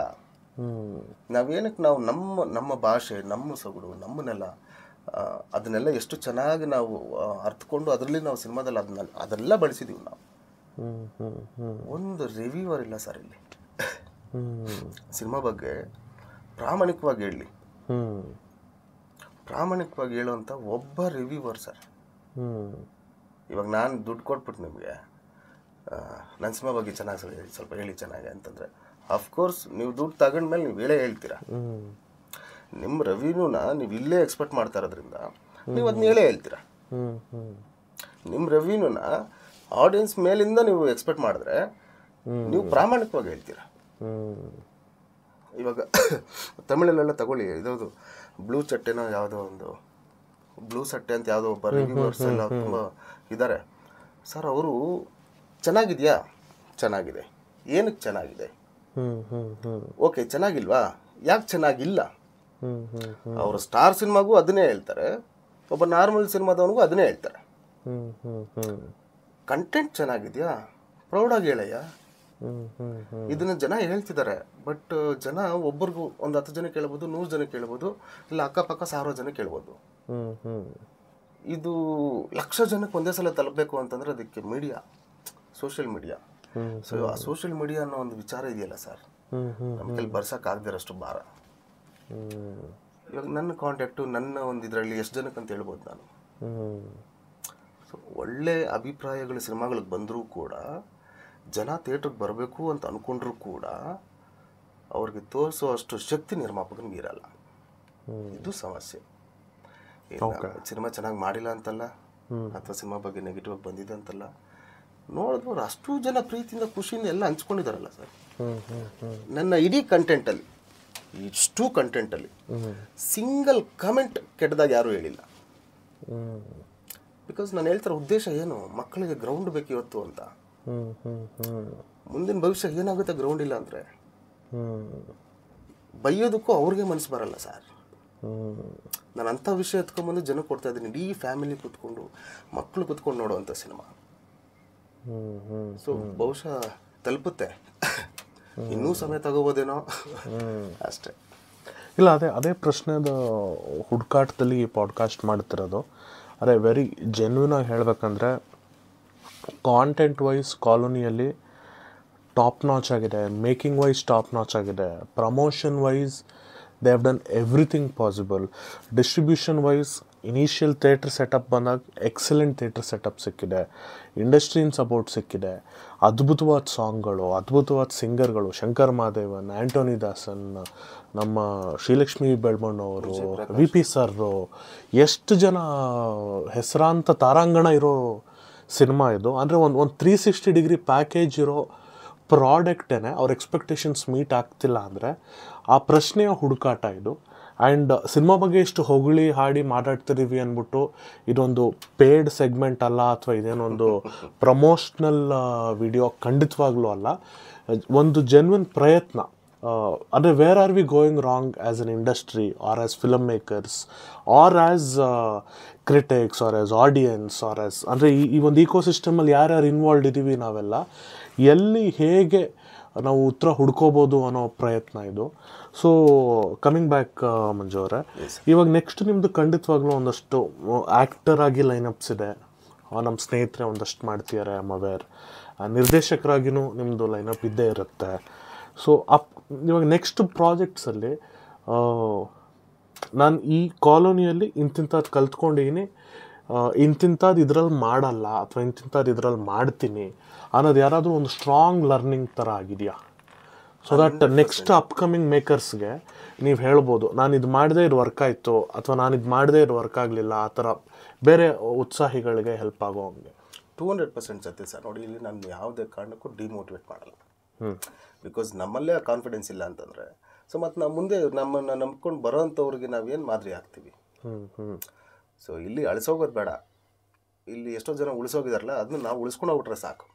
ನಾವೇನಕ್ಕೆ ನಾವು ನಮ್ಮ ಭಾಷೆ, ನಮ್ಮ ಸೊಗಡು, ನಮ್ಮನ್ನೆಲ್ಲ ಅದನ್ನೆಲ್ಲ ಎಷ್ಟು ಚೆನ್ನಾಗಿ ನಾವು ಅರ್ಥಕೊಂಡು ಅದರಲ್ಲಿ ನಾವು ಸಿನಿಮಾದಲ್ಲಿ ಅದೆಲ್ಲ ಬಳಸಿದೀವಿ ನಾವು. ಒಂದು ರಿವ್ಯೂವರ್ ಇಲ್ಲ ಸರ್ ಇಲ್ಲಿ ಸಿನಿಮಾ ಬಗ್ಗೆ ಪ್ರಾಮಾಣಿಕವಾಗಿ ಹೇಳಿ, ಪ್ರಾಮಾಣಿಕವಾಗಿ ಹೇಳುವಂಥ ಒಬ್ಬ ರಿವ್ಯೂವರ್ ಸರ್. ಇವಾಗ ನಾನು ದುಡ್ಡು ಕೊಟ್ಬಿಟ್ಟು ನಿಮಗೆ ನನ್ನ ಸಿನಿಮಾ ಬಗ್ಗೆ ಚೆನ್ನಾಗಿ ಸ್ವಲ್ಪ ಹೇಳಿ ಚೆನ್ನಾಗಿ ಅಂತಂದರೆ, ಅಫ್ಕೋರ್ಸ್ ನೀವು ದುಡ್ಡು ತಗೊಂಡ್ಮೇಲೆ ನೀವು ಹೇಳೇ ಹೇಳ್ತೀರಾ. ನಿಮ್ಮ ರೆವಿನ್ಯೂನ ನೀವು ಇಲ್ಲೇ ಎಕ್ಸ್ಪೆಕ್ಟ್ ಮಾಡ್ತಾ ಇರೋದ್ರಿಂದ ನೀವು ಅದನ್ನ ಹೇಳೇ ಹೇಳ್ತೀರಾ. ನಿಮ್ಮ ರೆವಿನ್ಯೂನ ಆಡಿಯನ್ಸ್ ಮೇಲಿಂದ ನೀವು ಎಕ್ಸ್ಪೆಕ್ಟ್ ಮಾಡಿದ್ರೆ ನೀವು ಪ್ರಾಮಾಣಿಕವಾಗಿ ಹೇಳ್ತೀರಾ. ಇವಾಗ ತಮಿಳಲ್ಲೆಲ್ಲ ತಗೊಳ್ಳಿ, ಇದೌದು ಬ್ಲೂ ಚಟ್ಟೆನೋ ಯಾವುದೋ ಒಂದು ಬ್ಲೂ ಸಟ್ಟೆ ಅಂತ ಯಾವುದೋ ಒಬ್ಬ ರಿವ್ಯೂವರ್ಸ್ ಎಲ್ಲ ತುಂಬ ಇದ್ದಾರೆ ಸರ್. ಅವರು ಚೆನ್ನಾಗಿದೆಯಾ? ಚೆನ್ನಾಗಿದೆ. ಏನಕ್ಕೆ ಚೆನ್ನಾಗಿದೆ? ಓಕೆ ಚೆನ್ನಾಗಿಲ್ವಾ? ಯಾಕೆ ಚೆನ್ನಾಗಿಲ್ಲ? ಅವರು ಸ್ಟಾರ್ ಸಿನಿಮಾಗೂ ಅದನ್ನೇ ಹೇಳ್ತಾರೆ, ಒಬ್ಬ ನಾರ್ಮಲ್ ಸಿನಿಮಾದವನಿಗೂ ಅದನ್ನೇ ಹೇಳ್ತಾರೆ. ಕಂಟೆಂಟ್ ಚೆನ್ನಾಗಿದೆಯಾ? ಪ್ರೌಡಾಗಿ ಹೇಳಯ್ಯ. ಇದನ್ನ ಜನ ಹೇಳ್ತಿದ್ದಾರೆ. ಬಟ್ ಜನ ಒಬ್ಬರಿಗೂ ಒಂದು 10 ಜನ ಕೇಳ್ಬೋದು, 100 ಜನ ಕೇಳ್ಬೋದು, ಇಲ್ಲ ಅಕ್ಕಪಕ್ಕ 1000 ಜನ ಕೇಳ್ಬೋದು. ಇದು ಲಕ್ಷ ಜನಕ್ಕೆ ಒಂದೇ ಸಲ ತಲುಪಬೇಕು ಅಂತಂದ್ರೆ ಅದಕ್ಕೆ ಮೀಡಿಯಾ, ಸೋಷಿಯಲ್ ಮೀಡಿಯಾ. ಸೊ ಆ ಸೋಷಿಯಲ್ ಮೀಡಿಯಾ ಅನ್ನೋ ಒಂದು ವಿಚಾರ ಇದೆಯಲ್ಲ ಸರ್, ನಮ್ಮ ಕೈಲಿ ಬರ್ಸೋಕ್ಕಾಗದಿರೋಷ್ಟು ಭಾರ. ಇವಾಗ ನನ್ನ ಕಾಂಟ್ಯಾಕ್ಟು ನನ್ನ ಒಂದು ಇದರಲ್ಲಿ ಎಷ್ಟು ಜನಕ್ಕೆ ಅಂತ ಹೇಳ್ಬೋದು ನಾನು. ಸೊ ಒಳ್ಳೆ ಅಭಿಪ್ರಾಯಗಳು ಸಿನಿಮಾಗಳಿಗೆ ಬಂದರೂ ಕೂಡ ಜನ ಥಿಯೇಟ್ರಿಗೆ ಬರಬೇಕು ಅಂತ ಅಂದ್ಕೊಂಡ್ರೂ ಕೂಡ ಅವ್ರಿಗೆ ತೋರಿಸೋ ಅಷ್ಟು ಶಕ್ತಿ ನಿರ್ಮಾಪಕನಿಗೆ ಇರಲ್ಲ. ಇದು ಸಮಸ್ಯೆ. ಸಿನಿಮಾ ಚೆನ್ನಾಗಿ ಮಾಡಿಲ್ಲ ಅಂತಲ್ಲ, ಅಥವಾ ಸಿನಿಮಾ ಬಗ್ಗೆ ನೆಗೆಟಿವ್ ಆಗಿ ಬಂದಿದೆ ಅಂತಲ್ಲ, ನೋಡಿದವ್ರು ಅಷ್ಟು ಜನ ಪ್ರೀತಿಯಿಂದ ಖುಷಿಯಿಂದ ಎಲ್ಲ ಹಂಚ್ಕೊಂಡಿದ್ದಾರಲ್ಲ ಸರ್. ನನ್ನ ಇಡೀ ಕಂಟೆಂಟಲ್ಲಿ, ಇಷ್ಟು ಕಂಟೆಂಟಲ್ಲಿ ಸಿಂಗಲ್ ಕಮೆಂಟ್ ಕೆಟ್ಟದಾಗ ಯಾರೂ ಹೇಳಿಲ್ಲ. ಬಿಕಾಸ್ ನಾನು ಹೇಳ್ತಿರೋ ಉದ್ದೇಶ ಏನು, ಮಕ್ಕಳಿಗೆ ಗ್ರೌಂಡ್ ಬೇಕು ಇವತ್ತು ಅಂತ. ಮುಂದಿನ ಭವಿಷ್ಯ ಏನಾಗುತ್ತೆ ಗ್ರೌಂಡ್ ಇಲ್ಲ ಅಂದರೆ ಹ್ಮ್ ಬೈಯೋದಕ್ಕೂ ಅವ್ರಿಗೆ ಮನಸ್ಸು ಬರಲ್ಲ ಸರ್. ಹ್ಮ್ ನಾನು ಅಂಥ ವಿಷಯ ಎತ್ಕೊಂಡ್ಬಂದು ಜನಕ್ಕೆ ಕೊಡ್ತಾ ಇದ್ದೀನಿ. ಇಡೀ ಫ್ಯಾಮಿಲಿ ಕೂತ್ಕೊಂಡು ಮಕ್ಕಳು ಕೂತ್ಕೊಂಡು ನೋಡುವಂಥ ಸಿನಿಮಾ. ಹ್ಮ್ ಹ್ಮ್ ಸೊ ಬಹುಶಃ ತಲುಪುತ್ತೆ, ಇನ್ನೂ ಸಮಯ ತಗೋಬೋದೇನೋ ಅಷ್ಟೇ. ಇಲ್ಲ, ಅದೇ ಪ್ರಶ್ನೆದ ಹುಡುಕಾಟದಲ್ಲಿ ಈ ಪಾಡ್ಕಾಸ್ಟ್ ಮಾಡ್ತಿರೋದು. ಅದೇ ವೆರಿ ಜೆನ್ಯೂನ್ ಆಗಿ ಹೇಳಬೇಕಂದ್ರೆ ಕಾಂಟೆಂಟ್ ವೈಸ್ ಕಾಲೋನಿಯಲ್ಲಿ ಟಾಪ್ ನಾಚ್ ಆಗಿದೆ, ಮೇಕಿಂಗ್ ವೈಸ್ ಟಾಪ್ ನಾಚ್ ಆಗಿದೆ, promotion wise they have done everything possible. Distribution wise initial theatre setup ಬಂದಾಗ ಎಕ್ಸಲೆಂಟ್ ಥಿಯೇಟ್ರ್ ಸೆಟಪ್ ಸಿಕ್ಕಿದೆ, ಇಂಡಸ್ಟ್ರಿನ್ ಸಪೋರ್ಟ್ ಸಿಕ್ಕಿದೆ, ಅದ್ಭುತವಾದ ಸಾಂಗ್ಗಳು, ಅದ್ಭುತವಾದ ಸಿಂಗರ್ಗಳು, ಶಂಕರ್ ಮಹಾದೇವನ್, ಆ್ಯಂಟೋನಿ ದಾಸನ್, ನಮ್ಮ ಶ್ರೀಲಕ್ಷ್ಮಿ ಬೆಳ್ಮಣ್ಣವರು, ವಿ ಪಿ ಸರ್ರು, ಎಷ್ಟು ಜನ ಹೆಸರಾಂತ ತಾರಾಂಗಣ ಇರೋ ಸಿನಿಮಾ ಇದು. ಅಂದರೆ ಒಂದು 360 ಡಿಗ್ರಿ ಪ್ಯಾಕೇಜ್ ಇರೋ ಪ್ರಾಡಕ್ಟೇನೆ ಅವ್ರ ಎಕ್ಸ್ಪೆಕ್ಟೇಷನ್ಸ್ ಮೀಟ್ ಆಗ್ತಿಲ್ಲ ಅಂದರೆ ಆ ಪ್ರಶ್ನೆಯ ಹುಡುಕಾಟ ಇದು. ಆ್ಯಂಡ್ ಸಿನಿಮಾ ಬಗ್ಗೆ ಇಷ್ಟು ಹೊಗಳಿ ಹಾಡಿ ಮಾತಾಡ್ತಿದ್ದೀವಿ ಅಂದ್ಬಿಟ್ಟು ಇದೊಂದು ಪೇಯ್ಡ್ ಸೆಗ್ಮೆಂಟ್ ಅಲ್ಲ, ಅಥವಾ ಇದೇನೊಂದು ಪ್ರಮೋಷ್ನಲ್ ವಿಡಿಯೋ ಖಂಡಿತವಾಗ್ಲೂ ಅಲ್ಲ. ಒಂದು ಜೆನ್ವಿನ್ ಪ್ರಯತ್ನ. ಅಂದರೆ where are we going wrong as an industry or as film makers or as critics or as audience or as, ಅಂದರೆ ಈ ಒಂದು ಈಕೋಸಿಸ್ಟಮಲ್ಲಿ ಯಾರ್ಯಾರು ಇನ್ವಾಲ್ವ್ ಇದ್ದೀವಿ ನಾವೆಲ್ಲ, ಎಲ್ಲಿ ಹೇಗೆ ನಾವು ಉತ್ತರ ಹುಡ್ಕೋಬೋದು ಅನ್ನೋ ಪ್ರಯತ್ನ ಇದು. ಸೊ ಕಮಿಂಗ್ ಬ್ಯಾಕ್ ಮಂಜು ಅವರೇ, ಇವಾಗ ನೆಕ್ಸ್ಟ್ ನಿಮ್ಮದು ಖಂಡಿತವಾಗ್ಲೂ ಒಂದಷ್ಟು ಆ್ಯಕ್ಟರ್ ಆಗಿ ಲೈನಪ್ಸ್ ಇದೆ. ನಮ್ಮ ಸ್ನೇಹಿತರೆ ಒಂದಷ್ಟು ಮಾಡ್ತಿದ್ದಾರೆ, ಅವೇರ್ ನಿರ್ದೇಶಕರಾಗಿಯೂ ನಿಮ್ಮದು ಲೈನಪ್ ಇದ್ದೇ ಇರುತ್ತೆ. ಸೊ ಇವಾಗ ನೆಕ್ಸ್ಟ್ ಪ್ರಾಜೆಕ್ಟ್ಸಲ್ಲಿ ನಾನು ಈ ಕಾಲೋನಿಯಲ್ಲಿ ಇಂತಿಂಥದ್ದು ಕಲ್ತ್ಕೊಂಡಿದ್ದೀನಿ, ಇಂತಿಂಥದ್ದು ಇದ್ರಲ್ಲಿ ಮಾಡಲ್ಲ ಅಥವಾ ಇಂತಿಂಥದ್ದು ಇದ್ರಲ್ಲಿ ಮಾಡ್ತೀನಿ ಅನ್ನೋದು ಯಾರಾದರೂ ಒಂದು ಸ್ಟ್ರಾಂಗ್ ಲರ್ನಿಂಗ್ ಥರ ಆಗಿದೆಯಾ? ಸೊ ದಟ್ ನೆಕ್ಸ್ಟ್ ಅಪ್ಕಮಿಂಗ್ ಮೇಕರ್ಸ್ಗೆ ನೀವು ಹೇಳ್ಬೋದು, ನಾನು ಇದು ಮಾಡದೇ ಇದು ವರ್ಕ್ ಆಯಿತು ಅಥವಾ ನಾನು ಇದು ಮಾಡದೇ ಇದು ವರ್ಕ್ ಆಗಲಿಲ್ಲ, ಆ ಥರ ಬೇರೆ ಉತ್ಸಾಹಿಗಳಿಗೆ ಹೆಲ್ಪ್ ಆಗೋ ಹಂಗೆ. 200% ಸತ್ಯ ಸರ್. ನೋಡಿ, ಇಲ್ಲಿ ನಾನು ಯಾವುದೇ ಕಾರಣಕ್ಕೂ ಡಿಮೋಟಿವೇಟ್ ಮಾಡಲ್ಲ. ಬಿಕಾಸ್ ನಮ್ಮಲ್ಲೇ ಕಾನ್ಫಿಡೆನ್ಸ್ ಇಲ್ಲ ಅಂತಂದರೆ, ಸೊ ಮತ್ತು ನಾವು ಮುಂದೆ ನಮ್ಮನ್ನು ನಂಬ್ಕೊಂಡು ಬರೋವಂಥವ್ರಿಗೆ ನಾವೇನು ಮಾದರಿ ಆಗ್ತೀವಿ. ಸೊ ಇಲ್ಲಿ ಅಳಿಸೋಗೋದು ಬೇಡ. ಇಲ್ಲಿ ಎಷ್ಟೋ ಜನ ಉಳಿಸೋಗಿದಾರಲ್ಲ, ಅದನ್ನ ನಾವು ಉಳಿಸ್ಕೊಂಡು ಹೋಗ್ಬಿಟ್ರೆ ಸಾಕು.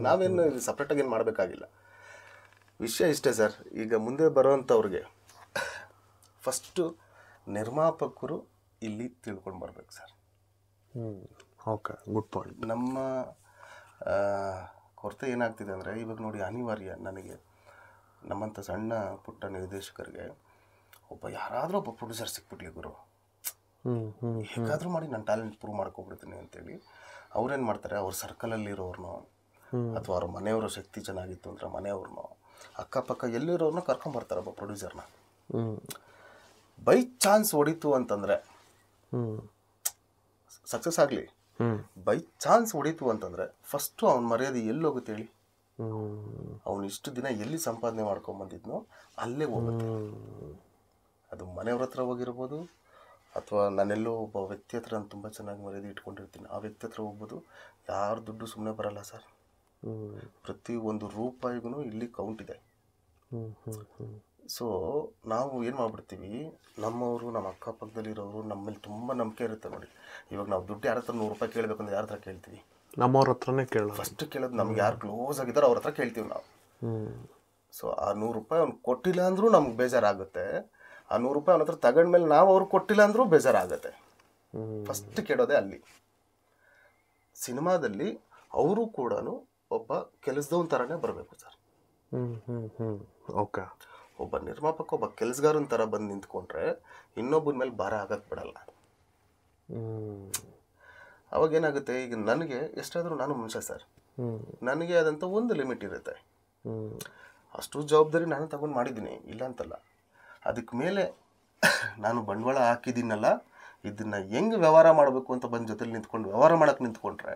ನಾವೇನು ಇಲ್ಲಿ ಸಪ್ರೇಟಾಗಿ ಏನು ಮಾಡಬೇಕಾಗಿಲ್ಲ. ವಿಷಯ ಇಷ್ಟೇ ಸರ್. ಈಗ ಮುಂದೆ ಬರೋವಂಥವ್ರಿಗೆ ಫಸ್ಟು ನಿರ್ಮಾಪಕರು ಇಲ್ಲಿ ತಿಳ್ಕೊಂಡು ಬರ್ಬೇಕು ಸರ್. Okay, good point. ನಮ್ಮ ಕೊರತೆ ಏನಾಗ್ತಿದೆ ಅಂದರೆ, ಇವಾಗ ನೋಡಿ, ಅನಿವಾರ್ಯ ನನಗೆ ನಮ್ಮಂಥ ಸಣ್ಣ ಪುಟ್ಟ ನಿರ್ದೇಶಕರಿಗೆ ಯಾರಾದರೂ ಒಬ್ಬ ಪ್ರೊಡ್ಯೂಸರ್ ಸಿಕ್ಬಿಟ್ಲಿ ಗುರು, ಹೇಗಾದರೂ ಮಾಡಿ ನಾನು ಟ್ಯಾಲೆಂಟ್ ಪ್ರೂವ್ ಮಾಡ್ಕೊಬಿಡ್ತೀನಿ ಅಂತೇಳಿ ಅವ್ರೇನು ಮಾಡ್ತಾರೆ, ಅವ್ರ ಸರ್ಕಲಲ್ಲಿರೋರ್ನೋ ಅಥವಾ ಅವ್ರ ಮನೆಯವರ ಶಕ್ತಿ ಚೆನ್ನಾಗಿತ್ತು ಅಂದರೆ ಮನೆಯವ್ರನ್ನೋ ಅಕ್ಕಪಕ್ಕ ಎಲ್ಲಿರೋರ್ನೋ ಕರ್ಕೊಂಬರ್ತಾರೆ ಒಬ್ಬ ಪ್ರೊಡ್ಯೂಸರ್ನ. ಬೈ ಚಾನ್ಸ್ ಹೊಡಿತು ಅಂತಂದರೆ ಸಕ್ಸಸ್ ಆಗಲಿ, ಬೈ ಚಾನ್ಸ್ ಹೊಡಿತು ಅಂತಂದರೆ ಫಸ್ಟು ಅವನ ಮರ್ಯಾದೆ ಎಲ್ಲಿ ಹೋಗುತ್ತೆ ಹೇಳಿ? ಅವನು ಇಷ್ಟು ದಿನ ಎಲ್ಲಿ ಸಂಪಾದನೆ ಮಾಡ್ಕೊಂಬಂದಿದ್ನೋ ಅಲ್ಲೇ ಹೋಗುತ್ತೆ. ಅದು ಮನೆಯವ್ರ ಹತ್ರ ಹೋಗಿರ್ಬೋದು, ಅಥವಾ ನಾನೆಲ್ಲೋ ಒಬ್ಬ ವ್ಯಕ್ತಿ ಹತ್ರ ನಾನು ತುಂಬ ಚೆನ್ನಾಗಿ ಮರ್ಯಾದೆ ಇಟ್ಕೊಂಡಿರ್ತೀನಿ, ಆ ವ್ಯಕ್ತಿ ಹತ್ರ ಹೋಗ್ಬೋದು. ಯಾರ ದುಡ್ಡು ಸುಮ್ಮನೆ ಬರಲ್ಲ ಸರ್. ಪ್ರತಿ ಒಂದು ರೂಪಾಯಿಗೂ ಇಲ್ಲಿ ಕೌಂಟ್ ಇದೆ. ಸೊ ನಾವು ಏನು ಮಾಡ್ಬಿಡ್ತೀವಿ, ನಮ್ಮವರು ನಮ್ಮ ಅಕ್ಕಪಕ್ಕದಲ್ಲಿರೋರು ನಮ್ಮ ಮೇಲೆ ತುಂಬ ನಂಬಿಕೆ ಇರುತ್ತೆ. ನೋಡಿ, ಇವಾಗ ನಾವು ದುಡ್ಡು ಯಾರ ಹತ್ರ 100 ರೂಪಾಯಿ ಕೇಳಬೇಕು ಅಂದ್ರೆ ಯಾರ ಹತ್ರ ಕೇಳ್ತೀವಿ? ನಮ್ಮವ್ರ ಹತ್ರನೇ ಕೇಳೋದು. ಫಸ್ಟ್ ಕೇಳೋದು ನಮ್ಗೆ ಯಾರು ಕ್ಲೋಸ್ ಆಗಿದ್ದಾರೋ ಅವ್ರ ಹತ್ರ ಕೇಳ್ತೀವಿ ನಾವು. ಸೊ ಆ 100 ರೂಪಾಯಿ ಅವ್ನು ಕೊಟ್ಟಿಲ್ಲ ಅಂದರೂ ನಮ್ಗೆ ಬೇಜಾರಾಗುತ್ತೆ. ಆ 100 ರೂಪಾಯಿ ಅವನ ಹತ್ರ ತಗೊಂಡ್ಮೇಲೆ ನಾವು ಅವ್ರಿಗೆ ಕೊಟ್ಟಿಲ್ಲ ಅಂದರೂ ಬೇಜಾರಾಗುತ್ತೆ. ಫಸ್ಟ್ ಕೇಳೋದೇ ಅಲ್ಲಿ. ಸಿನಿಮಾದಲ್ಲಿ ಅವರು ಕೂಡ ಒಬ್ಬ ಕೆಲಸದವನ ಥರನೇ ಬರಬೇಕು ಸರ್. ಓಕೆ, ಒಬ್ಬ ನಿರ್ಮಾಪಕ ಒಬ್ಬ ಕೆಲಸಗಾರನ ಥರ ಬಂದು ನಿಂತ್ಕೊಂಡ್ರೆ ಇನ್ನೊಬ್ಬನ ಮೇಲೆ ಭಾರ ಆಗಕ್ಕೆ ಬಿಡಲ್ಲ. ಅವಾಗೇನಾಗುತ್ತೆ, ಈಗ ನನಗೆ ಎಷ್ಟಾದರೂ ನಾನು ಮನುಷ್ಯ ಸರ್, ನನಗೆ ಆದಂಥ ಒಂದು ಲಿಮಿಟ್ ಇರುತ್ತೆ. ಅಷ್ಟು ಜವಾಬ್ದಾರಿ ನಾನು ತಗೊಂಡು ಮಾಡಿದ್ದೀನಿ, ಇಲ್ಲ ಅಂತಲ್ಲ. ಅದಕ್ಕೆ ಮೇಲೆ ನಾನು ಬಂಡವಾಳ ಹಾಕಿದ್ದೀನಲ್ಲ, ಇದನ್ನು ಹೆಂಗೆ ವ್ಯವಹಾರ ಮಾಡಬೇಕು ಅಂತ ಬಂದು ಜೊತೆಲಿ ನಿಂತ್ಕೊಂಡು ವ್ಯವಹಾರ ಮಾಡೋಕ್ಕೆ ನಿಂತ್ಕೊಂಡ್ರೆ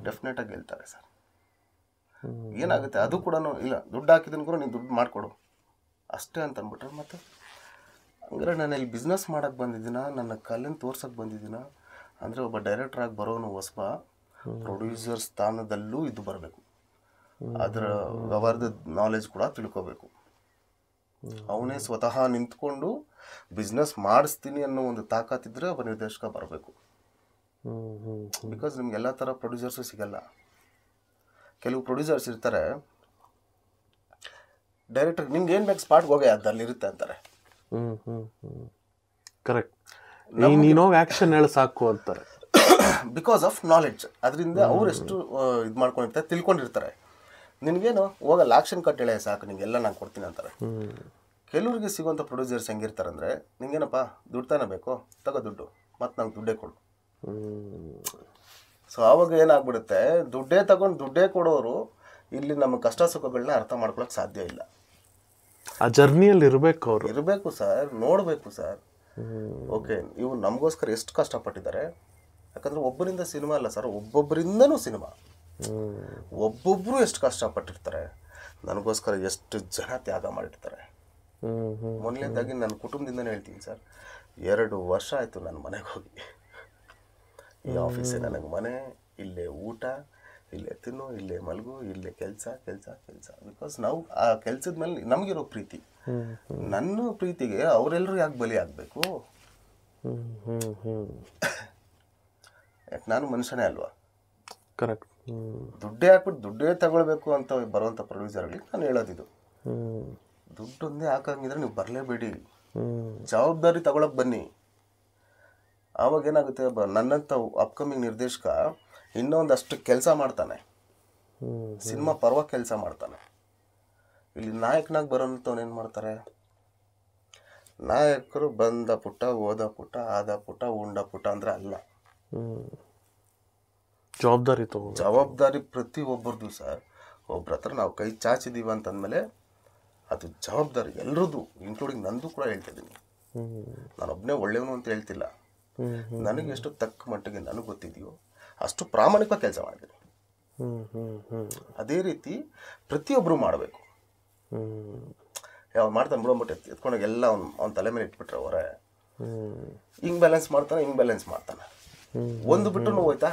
ಡೆಫಿನೆಟಾಗಿ ಗೆಲ್ತಾರೆ ಸರ್. ಏನಾಗುತ್ತೆ, ಅದು ಕೂಡ ಇಲ್ಲ ದುಡ್ಡು ಹಾಕಿದನು ಕೂಡ ನೀನು ದುಡ್ಡು ಮಾಡಿಕೊಡು ಅಷ್ಟೇ ಅಂತ ಅಂದ್ಬಿಟ್ರೆ, ಮತ್ತು ಹಂಗಾರೆ ನಾನು ಇಲ್ಲಿ ಬಿಸ್ನೆಸ್ ಮಾಡೋಕ್ಕೆ ಬಂದಿದ್ದೀನ, ನನ್ನ ಕಲೆನ ತೋರ್ಸೋಕ್ಕೆ ಬಂದಿದ್ದೀನ ಅಂದರೆ ಒಬ್ಬ ಡೈರೆಕ್ಟ್ರಾಗಿ ಬರೋನು ಹೊಸಬ ಪ್ರೊಡ್ಯೂಸರ್ ಸ್ಥಾನದಲ್ಲೂ ಇದು ಬರಬೇಕು. ಅದರ ವ್ಯವಹಾರದ ನಾಲೆಜ್ ಕೂಡ ತಿಳ್ಕೋಬೇಕು. ಅವನೇ ಸ್ವತಃ ನಿಂತ್ಕೊಂಡು ಬಿಸ್ನೆಸ್ ಮಾಡಿಸ್ತೀನಿ ಅನ್ನೋ ಒಂದು ತಾಕತ್ತಿದ್ರೆ ಒಬ್ಬ ನಿರ್ದೇಶಕ ಬರಬೇಕು. ಬಿಕಾಸ್ ನಿಮ್ಗೆ ಎಲ್ಲ ಥರ ಪ್ರೊಡ್ಯೂಸರ್ಸು ಸಿಗಲ್ಲ. ಕೆಲವು ಪ್ರೊಡ್ಯೂಸರ್ಸ್ ಇರ್ತಾರೆ, ಡೈರೆಕ್ಟರ್ ನಿಮ್ಗೆ ಏನು ಬೇಕು ಸ್ಪಾಟ್ಗೆ ಹೋಗಿ ಅದಲ್ಲಿ ಇರುತ್ತೆ ಅಂತಾರೆ. ಕರೆಕ್ಟ್. ನೀನು ಆ್ಯಕ್ಷನ್ ಹೇಳಿ ಸಾಕು ಅಂತಾರೆ. Because of knowledge. ಅದರಿಂದ ಅವ್ರು ಎಷ್ಟು ಇದು ಮಾಡ್ಕೊಂಡಿರ್ತಾರೆ, ತಿಳ್ಕೊಂಡಿರ್ತಾರೆ. ನಿನಗೇನು ಹೋಗಲ್ಲ ಆಕ್ಷನ್ ಕಟ್ ಹೇಳೇ ಸಾಕು, ನಿಂಗೆಲ್ಲ ನಾನು ಕೊಡ್ತೀನಿ ಅಂತಾರೆ. ಕೆಲವ್ರಿಗೆ ಸಿಗುವಂಥ ಪ್ರೊಡ್ಯೂಸರ್ಸ್ ಹೆಂಗಿರ್ತಾರೆ ಅಂದರೆ, ನಿಂಗೇನಪ್ಪ ದುಡ್ಡು ತಾನೇ ಬೇಕು, ತಗೋ ದುಡ್ಡು, ಮತ್ತು ನಂಗೆ ದುಡ್ಡೇ ಕೊಡು. ಸೊ ಆವಾಗ ಏನಾಗ್ಬಿಡುತ್ತೆ, ದುಡ್ಡೇ ತಗೊಂಡು ದುಡ್ಡೇ ಕೊಡೋರು ಇಲ್ಲಿ ನಮ್ಮ ಕಷ್ಟ ಸುಖಗಳನ್ನ ಅರ್ಥ ಮಾಡ್ಕೊಳಕ್ಕೆ ಸಾಧ್ಯ ಇಲ್ಲ. ಆ ಜರ್ನಿಯಲ್ಲಿ ಇರಬೇಕು, ಅವರು ಇರಬೇಕು ಸರ್, ನೋಡಬೇಕು ಸರ್. ಓಕೆ, ಇವು ನಮಗೋಸ್ಕರ ಎಷ್ಟು ಕಷ್ಟಪಟ್ಟಿದ್ದಾರೆ. ಯಾಕಂದರೆ ಒಬ್ಬರಿಂದ ಸಿನಿಮಾ ಅಲ್ಲ ಸರ್, ಒಬ್ಬೊಬ್ಬರಿಂದನೂ ಸಿನಿಮಾ. ಒಬ್ಬೊಬ್ಬರು ಎಷ್ಟು ಕಷ್ಟಪಟ್ಟಿರ್ತಾರೆ, ನನಗೋಸ್ಕರ ಎಷ್ಟು ಜನ ತ್ಯಾಗ ಮಾಡಿರ್ತಾರೆ. ಮೊದಲನೇದಾಗಿ ನನ್ನ ಕುಟುಂಬದಿಂದನೇ ಹೇಳ್ತೀನಿ ಸರ್, 2 ವರ್ಷ ಆಯಿತು ನನ್ನ ಮನೆಗೆ ಹೋಗಿ. ಈ ಆಫೀಸೇ ನನಗೆ ಮನೆ, ಇಲ್ಲೇ ಊಟ, ಇಲ್ಲೇ ತಿನ್ನು, ಇಲ್ಲೇ ಮಲಗು, ಇಲ್ಲೇ ಕೆಲಸ ಕೆಲಸ ಕೆಲಸ. ಬಿಕಾಸ್ ನಾವು ಆ ಕೆಲಸದ ಮೇಲೆ ನಮಗಿರೋ ಪ್ರೀತಿ, ನನ್ನ ಪ್ರೀತಿಗೆ ಅವರೆಲ್ಲರೂ ಯಾಕೆ ಬಲಿ ಆಗಬೇಕು? ಯಾಕೆ ನಾನು ಮನುಷ್ಯನೇ ಅಲ್ವಾ? ಕರೆಕ್ಟ್. ದುಡ್ಡೇ ಹಾಕ್ಬಿಟ್ಟು ದುಡ್ಡೇ ತಗೊಳ್ಬೇಕು ಅಂತ ಬರುವಂಥ ಪ್ರೊಡ್ಯೂಸರ್ಗಳಿಗೆ ನಾನು ಹೇಳೋದಿದು, ದುಡ್ಡೊಂದೇ ಹಾಕಂಗಿದ್ರೆ ನೀವು ಬರಲೇಬೇಡಿ, ಜವಾಬ್ದಾರಿ ತಗೊಳಕ್ಕೆ ಬನ್ನಿ. ಆವಾಗ ಏನಾಗುತ್ತೆ, ನನ್ನಂಥ ಅಪ್ಕಮಿಂಗ್ ನಿರ್ದೇಶಕ ಇನ್ನೊಂದಷ್ಟು ಕೆಲಸ ಮಾಡ್ತಾನೆ, ಸಿನಿಮಾ ಪರವಾಗಿ ಕೆಲಸ ಮಾಡ್ತಾನೆ. ಇಲ್ಲಿ ನಾಯಕನಾಗಿ ಬರೋಂಥವ್ನು ಏನು ಮಾಡ್ತಾರೆ, ನಾಯಕರು ಬಂದ ಪುಟ್ಟ, ಓದ ಪುಟ್ಟ, ಆದ ಪುಟ್ಟ, ಉಂಡ ಪುಟ್ಟ ಅಂದ್ರೆ ಅಲ್ಲ. ಜವಾಬ್ದಾರಿ ಪ್ರತಿ ಒಬ್ಬರದು ಸರ್. ಒಬ್ರ ಹತ್ರ ನಾವು ಕೈ ಚಾಚಿದೀವಿ ಅಂತಂದಮೇಲೆ ಅದು ಜವಾಬ್ದಾರಿ ಎಲ್ರದ್ದು, ಇನ್ಕ್ಲೂಡಿಂಗ್ ನಂದು ಕೂಡ ಹೇಳ್ತಿದ್ದೀನಿ. ನಾನೊಬ್ಬನೇ ಒಳ್ಳೆಯವನು ಅಂತ ಹೇಳ್ತಿಲ್ಲ. ನನಗೆ ಎಷ್ಟು ತಕ್ಕ ಮಟ್ಟಿಗೆ ನನಗೆ ಗೊತ್ತಿದೆಯೋ ಅಷ್ಟು ಪ್ರಾಮಾಣಿಕವಾಗಿ ಕೆಲಸ ಮಾಡ್ತೀನಿ. ಅದೇ ರೀತಿ ಪ್ರತಿಯೊಬ್ಬರು ಮಾಡಬೇಕು. ಯಾವ ಮಾಡ್ತಾನೆ ಬಿಡೋಗ್ಬಿಟ್ಟು ಎತ್ಕೊಂಡಾಗ ಎಲ್ಲ ಅವ್ನ ತಲೆ ಮೇಲೆ ಇಟ್ಬಿಟ್ರೆ ಅವರೇ ಹಿಂಗೆ ಬ್ಯಾಲೆನ್ಸ್ ಮಾಡ್ತಾನೆ, ಹಿಂಗೆ ಬ್ಯಾಲೆನ್ಸ್ ಮಾಡ್ತಾನೆ. ಒಂದು ಬಿಟ್ಟರು ಹೋಯ್ತಾ,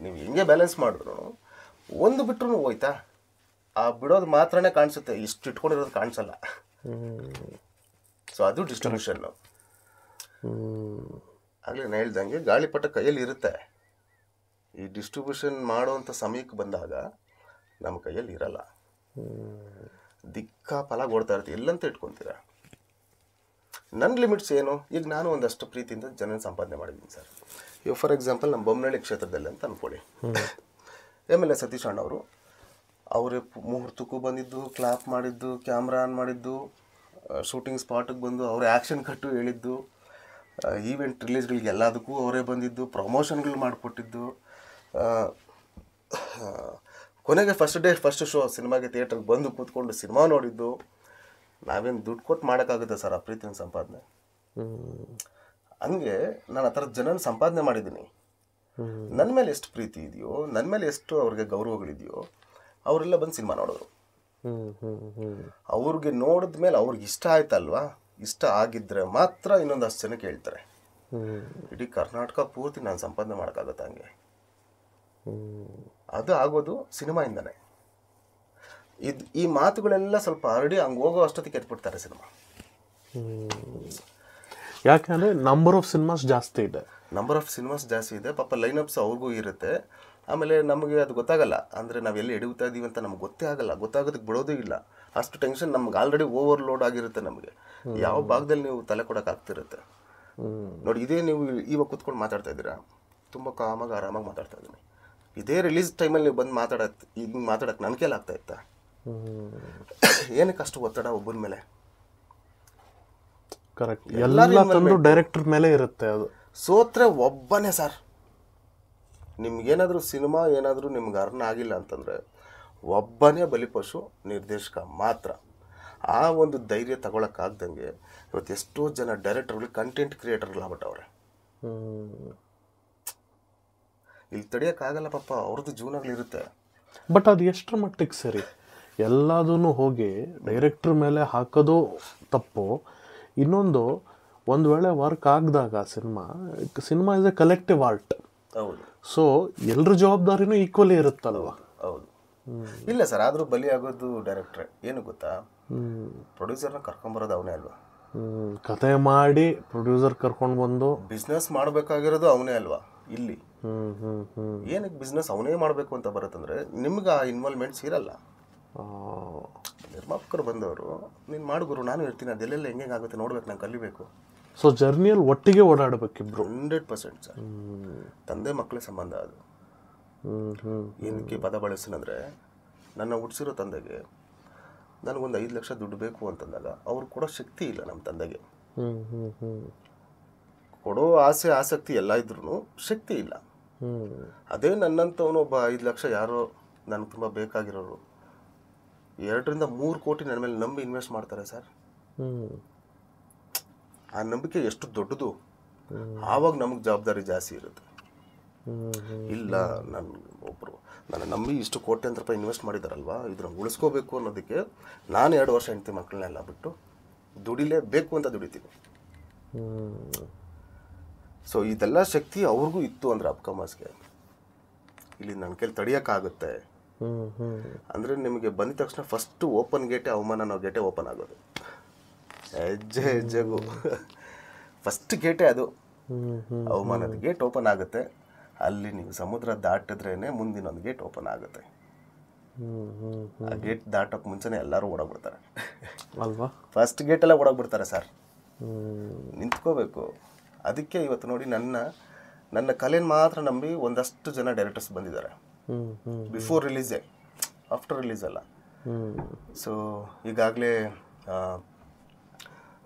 ನೀವು ಹಿಂಗೆ ಬ್ಯಾಲೆನ್ಸ್ ಮಾಡಿದ್ರು ಒಂದು ಬಿಟ್ಟರು ಹೋಯ್ತಾ, ಆ ಬಿಡೋದು ಮಾತ್ರನೇ ಕಾಣಿಸುತ್ತೆ, ಇಷ್ಟು ಇಟ್ಕೊಂಡಿರೋದು ಕಾಣಿಸಲ್ಲ. ಸೊ ಅದು ಡಿಸ್ಟ್ರಿಬ್ಯೂಷನ್ನು. ಆಗಲೇ ನಾನು ಹೇಳ್ದಂಗೆ ಗಾಳಿಪಟ ಕೈಯಲ್ಲಿ ಇರುತ್ತೆ, ಈ ಡಿಸ್ಟ್ರಿಬ್ಯೂಷನ್ ಮಾಡೋವಂಥ ಸಮಯಕ್ಕೆ ಬಂದಾಗ ನಮ್ಮ ಕೈಯಲ್ಲಿ ಇರಲ್ಲ. ದಿಕ್ಕಾ ಫಲ ಕೊಡ್ತಾ ಇರ್ತೀವಿ, ಎಲ್ಲಂತ ಇಟ್ಕೊತೀರ. ನನ್ನ ಲಿಮಿಟ್ಸ್ ಏನು? ಈಗ ನಾನು ಒಂದಷ್ಟು ಪ್ರೀತಿಯಿಂದ ಜನ ಸಂಪಾದನೆ ಮಾಡಿದ್ದೀನಿ ಸರ್. ಈಗ ಫಾರ್ ಎಕ್ಸಾಂಪಲ್ ನಮ್ಮ ಬೊಮ್ಮನಹಳ್ಳಿ ಕ್ಷೇತ್ರದಲ್ಲಿ ಅಂತ ಅಂದ್ಕೊಳ್ಳಿ, MLA ಸತೀಶ್ ಅಣ್ಣವರು ಅವರೇ ಮುಹೂರ್ತಕ್ಕೂ ಬಂದಿದ್ದು, ಕ್ಲಾಪ್ ಮಾಡಿದ್ದು, ಕ್ಯಾಮ್ರಾ ಆನ್ ಮಾಡಿದ್ದು, ಶೂಟಿಂಗ್ ಸ್ಪಾಟಿಗೆ ಬಂದು ಅವರೇ ಆ್ಯಕ್ಷನ್ ಕಟ್ಟು ಹೇಳಿದ್ದು, ಈವೆಂಟ್ ರಿಲೀಸ್ಗಳಿಗೆ ಎಲ್ಲದಕ್ಕೂ ಅವರೇ ಬಂದಿದ್ದು, ಪ್ರಮೋಷನ್ಗಳು ಮಾಡಿಕೊಟ್ಟಿದ್ದು, ಕೊನೆಗೆ ಫಸ್ಟ್ ಡೇ ಫಸ್ಟ್ ಶೋ ಸಿನಿಮಾಗೆ ಥಿಯೇಟ್ರಿಗೆ ಬಂದು ಕೂತ್ಕೊಂಡು ಸಿನಿಮಾ ನೋಡಿದ್ದು. ನಾವೇನು ದುಡ್ಡು ಕೊಟ್ಟು ಮಾಡೋಕ್ಕಾಗುತ್ತೆ ಸರ್ ಆ ಪ್ರೀತಿನ ಸಂಪಾದನೆ? ಹಂಗೆ ನಾನು ಆ ಥರದ ಜನನ ಸಂಪಾದನೆ ಮಾಡಿದ್ದೀನಿ. ನನ್ನ ಮೇಲೆ ಎಷ್ಟು ಪ್ರೀತಿ ಇದೆಯೋ, ನನ್ನ ಮೇಲೆ ಎಷ್ಟು ಅವ್ರಿಗೆ ಗೌರವಗಳಿದೆಯೋ, ಅವರೆಲ್ಲ ಬಂದು ಸಿನಿಮಾ ನೋಡೋರು. ಅವ್ರಿಗೆ ನೋಡಿದ ಮೇಲೆ ಅವ್ರಿಗೆ ಇಷ್ಟ ಆಯ್ತಲ್ವಾ, ಇಷ್ಟ ಆಗಿದ್ದರೆ ಮಾತ್ರ ಇನ್ನೊಂದಷ್ಟು ಜನಕ್ಕೆ ಹೇಳ್ತಾರೆ. ಇಡೀ ಕರ್ನಾಟಕ ಪೂರ್ತಿ ನಾನು ಸಂಪಾದನೆ ಮಾಡೋಕ್ಕಾಗತ್ತೆ ಹಂಗೆ? ಅದು ಆಗೋದು ಸಿನಿಮಾಯಿಂದನೇ. ಈ ಮಾತುಗಳೆಲ್ಲ ಸ್ವಲ್ಪ ಹರಡಿ ಹಂಗೆ ಹೋಗೋ ಅಷ್ಟೊತ್ತಿಗೆ ಎತ್ಬಿಡ್ತಾರೆ ಸಿನಿಮಾ. ಯಾಕಂದರೆ ನಂಬರ್ ಆಫ್ ಸಿನಿಮಾಸ್ ಜಾಸ್ತಿ ಇದೆ. ಪಾಪ ಲೈನಪ್ಸ್ ಅವ್ರಿಗೂ ಇರುತ್ತೆ. ಆಮೇಲೆ ನಮಗೆ ಅದು ಗೊತ್ತಾಗಲ್ಲ, ಅಂದರೆ ನಾವೆಲ್ಲಿ ಎಡುತ್ತಾ ಇದ್ದೀವಿ ಅಂತ ನಮ್ಗೆ ಗೊತ್ತೇ ಆಗಲ್ಲ, ಗೊತ್ತಾಗೋದಕ್ಕೆ ಬಿಡೋದೇ ಇಲ್ಲ. ಅಷ್ಟು ಟೆನ್ಷನ್ ನಮ್ಗೆ ಆಲ್ರೆಡಿ ಓವರ್ಲೋಡ್ ಆಗಿರುತ್ತೆ. ನಮಗೆ ಯಾವ ಭಾಗದಲ್ಲಿ ನೀವು ತಲೆ ಕೊಡೋಕ್ಕಾಗ್ತಿರುತ್ತೆ ನೋಡಿ. ಇದೇ ನೀವು ಇವಾಗ ಕೂತ್ಕೊಂಡು ಮಾತಾಡ್ತಾ ಇದ್ದೀರಾ, ತುಂಬ ಕಾಮಾಗಿ ಆರಾಮಾಗಿ ಮಾತಾಡ್ತಾ ಇದ್ದೀನಿ. ಇದೇ ರಿಲೀಸ್ ಟೈಮಲ್ಲಿ ನೀವು ಬಂದು ಹಿಂಗೆ ಮಾತಾಡೋಕ್ಕೆ ನನ್ನ ಕೈಲಿ ಆಗ್ತಾ ಇತ್ತಾ? ಏನಕ್ಕೆ ಅಷ್ಟು ಒತ್ತಡ ಒಬ್ಬನ ಮೇಲೆ? ಕರೆಕ್ಟ್. ಎಲ್ಲ ತಂದು ಡೈರೆಕ್ಟರ್ ಮೇಲೆ ಇರುತ್ತೆ. ಅದು ಸೋತ್ರೆ ಒಬ್ಬನೇ ಸರ್. ನಿಮ್ಗೇನಾದರೂ ಸಿನಿಮಾ ಏನಾದರೂ ನಿಮ್ಗೆ ಅರ್ನ ಆಗಿಲ್ಲ ಅಂತಂದರೆ ಒಬ್ಬನೇ ಬಲಿಪಶು, ನಿರ್ದೇಶಕ ಮಾತ್ರ. ಆ ಒಂದು ಧೈರ್ಯ ತಗೊಳಕ್ಕಾಗ್ದಂಗೆ ಇವತ್ತು ಎಷ್ಟೋ ಜನ ಡೈರೆಕ್ಟರ್ಗಳು ಕಂಟೆಂಟ್ ಕ್ರಿಯೇಟರ್ಗಳಾಗ್ಬಿಟ್ಟವ್ರೆ. ಇಲ್ಲಿ ತಡೆಯೋಕ್ಕಾಗಲ್ಲ ಪಾಪ, ಅವ್ರದ್ದು ಜೀವನಗಳಿರುತ್ತೆ. ಬಟ್ ಅದು ಎಷ್ಟರ ಮಟ್ಟಿಗೆ ಸರಿ? ಎಲ್ಲದೂ ಹೋಗಿ ಡೈರೆಕ್ಟ್ರ್ ಮೇಲೆ ಹಾಕೋದು ತಪ್ಪು. ಇನ್ನೊಂದು, ಒಂದು ವೇಳೆ ವರ್ಕ್ ಆಗದಾಗ cinema is a collective art. ಹೌದು. ಸೊ ಎಲ್ಲರ ಜವಾಬ್ದಾರಿನೂ ಈಕ್ವಲಿ ಇರುತ್ತಲ್ವ? ಹೌದು. ಇಲ್ಲ ಸರ್, ಆದರೂ ಬಲಿ ಆಗೋದು ಡೈರೆಕ್ಟ್ರೆ. ಏನು ಗೊತ್ತಾ, ಪ್ರೊಡ್ಯೂಸರ್ನ ಕರ್ಕೊಂಬರೋದು ಅವನೇ ಅಲ್ವಾ? ಕತೆ ಮಾಡಿ ಪ್ರೊಡ್ಯೂಸರ್ ಕರ್ಕೊಂಡು ಬಂದು ಬಿಸ್ನೆಸ್ ಮಾಡಬೇಕಾಗಿರೋದು ಅವನೇ ಅಲ್ವಾ? ಇಲ್ಲಿ ಏನಕ್ಕೆ ಬಿಸ್ನೆಸ್ ಅವನೇ ಮಾಡಬೇಕು ಅಂತ ಬರುತ್ತಂದ್ರೆ ನಿಮ್ಗೆ ಆ ಇನ್ವಾಲ್ವ್ಮೆಂಟ್ಸ್ ಇರಲ್ಲ. ನಿರ್ಮಾಪಕರು ಬಂದವರು ನೀನು ಮಾಡುಗುರು, ನಾನು ಹೇಳ್ತೀನಿ ಅದೆಲ್ಲೆಲ್ಲ ಹೆಂಗೆ ಆಗುತ್ತೆ ನೋಡ್ಬೇಕು, ನಾನು ಕಲಿಬೇಕು. ಸೊ ಜರ್ನಿಯಲ್ಲಿ ಒಟ್ಟಿಗೆ ಓಡಾಡಬೇಕಿಬ್ರು. 100% ಸರ್. ತಂದೆ ಮಕ್ಕಳ ಸಂಬಂಧ ಅದು. ಏನಕ್ಕೆ ಪದ ಬಳಸಿನಂದರೆ, ನನ್ನ ಹುಟ್ಟಿಸಿರೋ ತಂದೆಗೆ ನನಗೊಂದು 5 ಲಕ್ಷ ದುಡ್ಡು ಬೇಕು ಅಂತಂದಾಗ ಅವ್ರು ಕೊಡೋ ಶಕ್ತಿ ಇಲ್ಲ ನಮ್ಮ ತಂದೆಗೆ. ಕೊಡೋ ಆಸೆ ಆಸಕ್ತಿ ಎಲ್ಲ ಇದ್ರೂ ಶಕ್ತಿ ಇಲ್ಲ. ಅದೇ ನನ್ನಂಥವನು ಒಬ್ಬ 5 ಲಕ್ಷ ಯಾರೋ ನನಗೆ ತುಂಬ ಬೇಕಾಗಿರೋರು 2ರಿಂದ 3 ಕೋಟಿ ನನ್ನ ಮೇಲೆ ನಂಬಿ ಇನ್ವೆಸ್ಟ್ ಮಾಡ್ತಾರೆ ಸರ್. ಆ ನಂಬಿಕೆ ಎಷ್ಟು ದೊಡ್ಡದು, ಆವಾಗ ನಮಗೆ ಜವಾಬ್ದಾರಿ ಜಾಸ್ತಿ ಇರುತ್ತೆ. ಇಲ್ಲ, ನನ್ನ ನಂಬಿ ಇಷ್ಟು ಕೋಟ್ಯಾಂತರ ರೂಪಾಯಿ ಇನ್ವೆಸ್ಟ್ ಮಾಡಿದಾರಲ್ವಾ, ಇದನ್ನ ಉಳಿಸ್ಕೋಬೇಕು ಅನ್ನೋದಕ್ಕೆ ನಾನು 2 ವರ್ಷ ಹೆಂಡತಿ ಮಕ್ಕಳನ್ನೆಲ್ಲ ಬಿಟ್ಟು ದುಡಿಲೇಬೇಕು ಅಂತ ದುಡಿತೀನಿ. ಸೊ ಇದೆಲ್ಲ ಶಕ್ತಿ ಅವ್ರಿಗೂ ಇತ್ತು ಅಂದರೆ ಅಪ್ಕಮರ್ಸ್ಗೆ ಇಲ್ಲಿ ನನ್ನ ಕೈಲಿ ತಡಿಯೋಕ್ಕಾಗುತ್ತೆ ಅಂದರೆ, ನಿಮಗೆ ಬಂದ ತಕ್ಷಣ ಫಸ್ಟ್ ಓಪನ್ ಗೇಟೇ ಅವಮಾನ, ನಾವು ಗೇಟೇ ಓಪನ್ ಆಗೋದು ಹೆಜ್ಜೆ ಹೆಜ್ಜೆಗೂ ಫಸ್ಟ್ ಗೇಟೇ ಅದು. ಅವಮಾನದ ಗೇಟ್ ಓಪನ್ ಆಗುತ್ತೆ, ಅಲ್ಲಿ ನೀವು ಸಮುದ್ರ ದಾಟಿದ್ರೇನೆ ಮುಂದಿನ ಒಂದು ಗೇಟ್ ಓಪನ್ ಆಗುತ್ತೆ. ಆ ಗೇಟ್ ದಾಟೋಕೆ ಮುಂಚೆನೇ ಎಲ್ಲರೂ ಓಡೋಗ್ಬಿಡ್ತಾರೆ ಅಲ್ವಾ. ಫಸ್ಟ್ ಗೇಟೆಲ್ಲ ಓಡೋಗ್ಬಿಡ್ತಾರೆ ಸರ್, ನಿಂತ್ಕೋಬೇಕು. ಅದಕ್ಕೆ ಇವತ್ತು ನೋಡಿ ನನ್ನ ಕಲೆನ ಮಾತ್ರ ನಂಬಿ ಒಂದಷ್ಟು ಜನ ಡೈರೆಕ್ಟರ್ಸ್ ಬಂದಿದ್ದಾರೆ. ಬಿಫೋರ್ ರಿಲೀಸೇ, ಆಫ್ಟರ್ ರಿಲೀಸ್ ಅಲ್ಲ. ಸೊ ಈಗಾಗಲೇ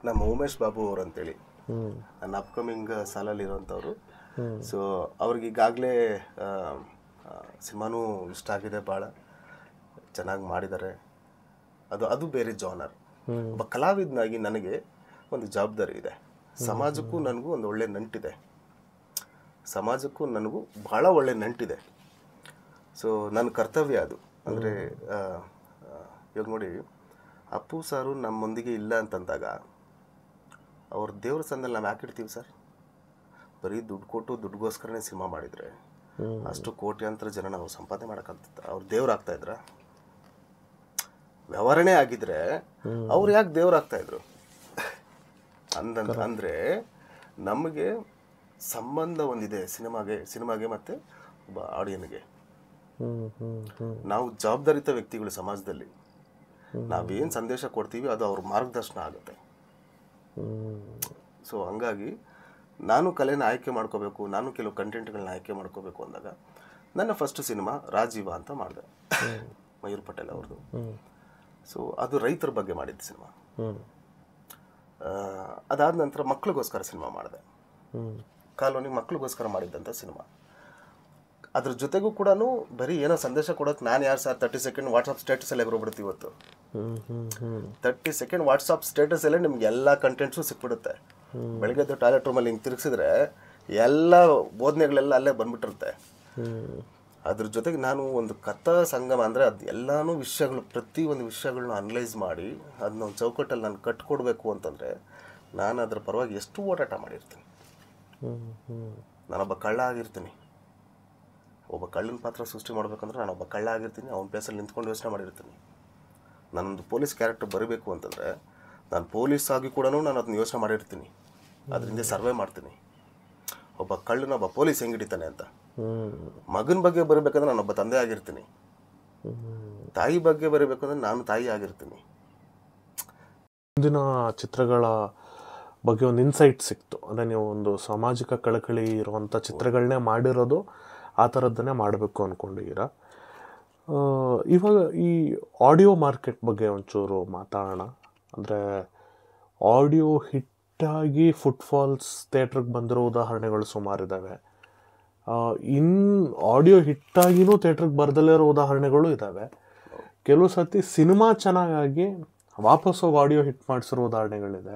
ನಮ್ಮ ಉಮೇಶ್ ಬಾಬು ಅವರು ಅಂತೇಳಿ ನನ್ನ ಅಪ್ಕಮಿಂಗ್ ಸಾಲಲ್ಲಿರೋಂಥವ್ರು. ಸೊ ಅವ್ರಿಗೆ ಈಗಾಗಲೇ ಸಿನಿಮಾನೂ ಇಷ್ಟ ಆಗಿದೆ, ಭಾಳ ಚೆನ್ನಾಗಿ ಮಾಡಿದ್ದಾರೆ. ಅದು ಬೇರೆ ಜಾನರ್. ಒಬ್ಬ ಕಲಾವಿದನಾಗಿ ನನಗೆ ಒಂದು ಜವಾಬ್ದಾರಿ ಇದೆ. ಸಮಾಜಕ್ಕೂ ನನಗೂ ಒಂದು ಒಳ್ಳೆ ನಂಟಿದೆ, ಸಮಾಜಕ್ಕೂ ನನಗೂ ಭಾಳ ಒಳ್ಳೆ ನಂಟಿದೆ. ಸೊ ನನ್ನ ಕರ್ತವ್ಯ ಅದು. ಅಂದರೆ ಇವಾಗ ನೋಡಿ, ಅಪ್ಪು ಸಾರು ನಮ್ಮೊಂದಿಗೆ ಇಲ್ಲ ಅಂತಂದಾಗ ಅವ್ರ ದೇವ್ರ ಸಂದಲ್ಲಿ ನಾವು ಯಾಕೆ ಇಡ್ತೀವಿ ಸರ್? ಬರೀ ದುಡ್ಡು ಕೊಟ್ಟು ದುಡ್ಡುಗೋಸ್ಕರನೇ ಸಿನಿಮಾ ಮಾಡಿದರೆ ಅಷ್ಟು ಕೋಟ್ಯಾಂತರ ಜನ ನಾವು ಸಂಪಾದನೆ ಮಾಡೋಕ್ಕಾಗ್ತಿತ್ತ? ಅವ್ರು ದೇವ್ರಾಗ್ತಾ ಇದ್ರ? ವ್ಯವಹಾರನೇ ಆಗಿದ್ರೆ ಅವ್ರು ಯಾಕೆ ದೇವ್ರಾಗ್ತಾಯಿದ್ರು ಅಂದರೆ ನಮಗೆ ಸಂಬಂಧ ಒಂದಿದೆ ಸಿನಿಮಾಗೆ ಮತ್ತು ಒಬ್ಬ ಆಡಿಯನ್ಗೆ. ನಾವು ಜವಾಬ್ದಾರಿತ ವ್ಯಕ್ತಿಗಳು ಸಮಾಜದಲ್ಲಿ. ನಾವೇನು ಸಂದೇಶ ಕೊಡ್ತೀವಿ ಅದು ಅವ್ರ ಮಾರ್ಗದರ್ಶನ ಆಗುತ್ತೆ. ಸೊ ಹಂಗಾಗಿ ನಾನು ಕಲೆನ ಆಯ್ಕೆ ಮಾಡ್ಕೋಬೇಕು, ನಾನು ಕೆಲವು ಕಂಟೆಂಟ್ಗಳನ್ನ ಆಯ್ಕೆ ಮಾಡ್ಕೋಬೇಕು ಅಂದಾಗ ನನ್ನ ಫಸ್ಟ್ ಸಿನಿಮಾ ರಾಜೀವ ಅಂತ ಮಾಡಿದೆ, ಮಯೂರ್ ಪಟೇಲ್ ಅವ್ರದ್ದು. ಸೊ ಅದು ರೈತರ ಬಗ್ಗೆ ಮಾಡಿದ್ದು ಸಿನಿಮಾ. ಅದಾದ ನಂತರ ಮಕ್ಳಿಗೋಸ್ಕರ ಸಿನಿಮಾ ಮಾಡಿದೆ, ಕಾಲೋನಿ ಮಕ್ಳಿಗೋಸ್ಕರ ಮಾಡಿದ್ದಂಥ ಸಿನಿಮಾ. ಅದ್ರ ಜೊತೆಗೂ ಕೂಡ ಬರೀ ಏನೋ ಸಂದೇಶ ಕೊಡೋಕೆ ನಾನು ಯಾರು ಸರ್ 30 ಸೆಕೆಂಡ್ ವಾಟ್ಸಪ್ ಸ್ಟೇಟಸಲ್ಲೇ ಬರೋಬಿಡುತ್ತೆ. ಇವತ್ತು 30 ಸೆಕೆಂಡ್ ವಾಟ್ಸಪ್ ಸ್ಟೇಟಸಲ್ಲೇ ನಿಮ್ಗೆ ಎಲ್ಲ ಕಂಟೆಂಟ್ಸು ಸಿಕ್ಬಿಡುತ್ತೆ. ಬೆಳಗ್ಗೆದ್ದು ಟಾಯ್ಲೆಟ್ ರೂಮಲ್ಲಿ ಹಿಂಗೆ ತಿರುಗಿಸಿದ್ರೆ ಎಲ್ಲ ಬೋಧನೆಗಳೆಲ್ಲ ಅಲ್ಲೇ ಬಂದ್ಬಿಟ್ಟಿರುತ್ತೆ. ಅದ್ರ ಜೊತೆಗೆ ನಾನು ಒಂದು ಕಥಾ ಸಂಗಮ ಅಂದರೆ ಅದು ಎಲ್ಲನೂ ವಿಷಯಗಳು, ಪ್ರತಿಯೊಂದು ವಿಷಯಗಳನ್ನ ಅನಲೈಸ್ ಮಾಡಿ ಅದನ್ನ ಒಂದು ಚೌಕಟ್ಟಲ್ಲಿ ನಾನು ಕಟ್ಕೊಡ್ಬೇಕು ಅಂತಂದರೆ ನಾನು ಅದ್ರ ಪರವಾಗಿ ಎಷ್ಟು ಓಡಾಟ ಮಾಡಿರ್ತೀನಿ. ನಾನೊಬ್ಬ ಕಳ್ಳ ಆಗಿರ್ತೀನಿ. ಒಬ್ಬ ಕಳ್ಳನ ಪಾತ್ರ ಸೃಷ್ಟಿ ಮಾಡ್ಬೇಕಂದ್ರೆ ನಾನೊಬ್ಬ ಕಳ್ಳ ಆಗಿರ್ತೀನಿ, ಅವನ ಪ್ಲೇಸಲ್ಲಿ ನಿಂತ್ಕೊಂಡು ಯೋಚನೆ ಮಾಡಿರ್ತೀನಿ. ನಾನೊಂದು ಪೊಲೀಸ್ ಕ್ಯಾರೆಕ್ಟರ್ ಬರಬೇಕು ಅಂತಂದರೆ ನಾನು ಪೊಲೀಸ್ ಆಗಿ ಕೂಡ ನಾನು ಅದನ್ನ ಯೋಚನೆ ಮಾಡಿರ್ತೀನಿ, ಅದರಿಂದ ಸರ್ವೆ ಮಾಡ್ತೀನಿ. ಒಬ್ಬ ಕಳ್ಳನ ಒಬ್ಬ ಪೊಲೀಸ್ ಹೆಂಗೆ ಹಿಡಿತಾನೆ ಅಂತ. ಮಗನ ಬಗ್ಗೆ ಬರಬೇಕಂದ್ರೆ ನಾನೊಬ್ಬ ತಂದೆ ಆಗಿರ್ತೀನಿ, ತಾಯಿ ಬಗ್ಗೆ ಬರಬೇಕಂದ್ರೆ ನಾನು ತಾಯಿ ಆಗಿರ್ತೀನಿ. ಮುಂದಿನ ಚಿತ್ರಗಳ ಬಗ್ಗೆ ಒಂದು ಇನ್ಸೈಟ್ ಸಿಕ್ತು. ಅಂದರೆ ನೀವು ಒಂದು ಸಾಮಾಜಿಕ ಕಳಕಳಿ ಇರುವಂಥ ಚಿತ್ರಗಳನ್ನೇ ಮಾಡಿರೋದು, ಆ ಥರದ್ದನ್ನೇ ಮಾಡಬೇಕು ಅಂದ್ಕೊಂಡಿದ್ದೀರಾ. ಇವಾಗ ಈ ಆಡಿಯೋ ಮಾರ್ಕೆಟ್ ಬಗ್ಗೆ ಒಂಚೂರು ಮಾತಾಡೋಣ. ಅಂದರೆ ಆಡಿಯೋ ಹಿಟ್ಟಾಗಿ ಫುಟ್ಫಾಲ್ಸ್ ಥಿಯೇಟ್ರಿಗೆ ಬಂದಿರೋ ಉದಾಹರಣೆಗಳು ಸುಮಾರಿದ್ದಾವೆ. ಆಡಿಯೋ ಹಿಟ್ಟಾಗಿಯೂ ಥಿಯೇಟ್ರಿಗೆ ಬರ್ದಲ್ಲೇ ಇರೋ ಉದಾಹರಣೆಗಳು ಇದ್ದಾವೆ. ಕೆಲವು ಸತಿ ಸಿನಿಮಾ ಚೆನ್ನಾಗಾಗಿ ವಾಪಸ್ ಹೋಗಿ ಆಡಿಯೋ ಹಿಟ್ ಮಾಡಿಸಿರೋ ಉದಾಹರಣೆಗಳಿದೆ.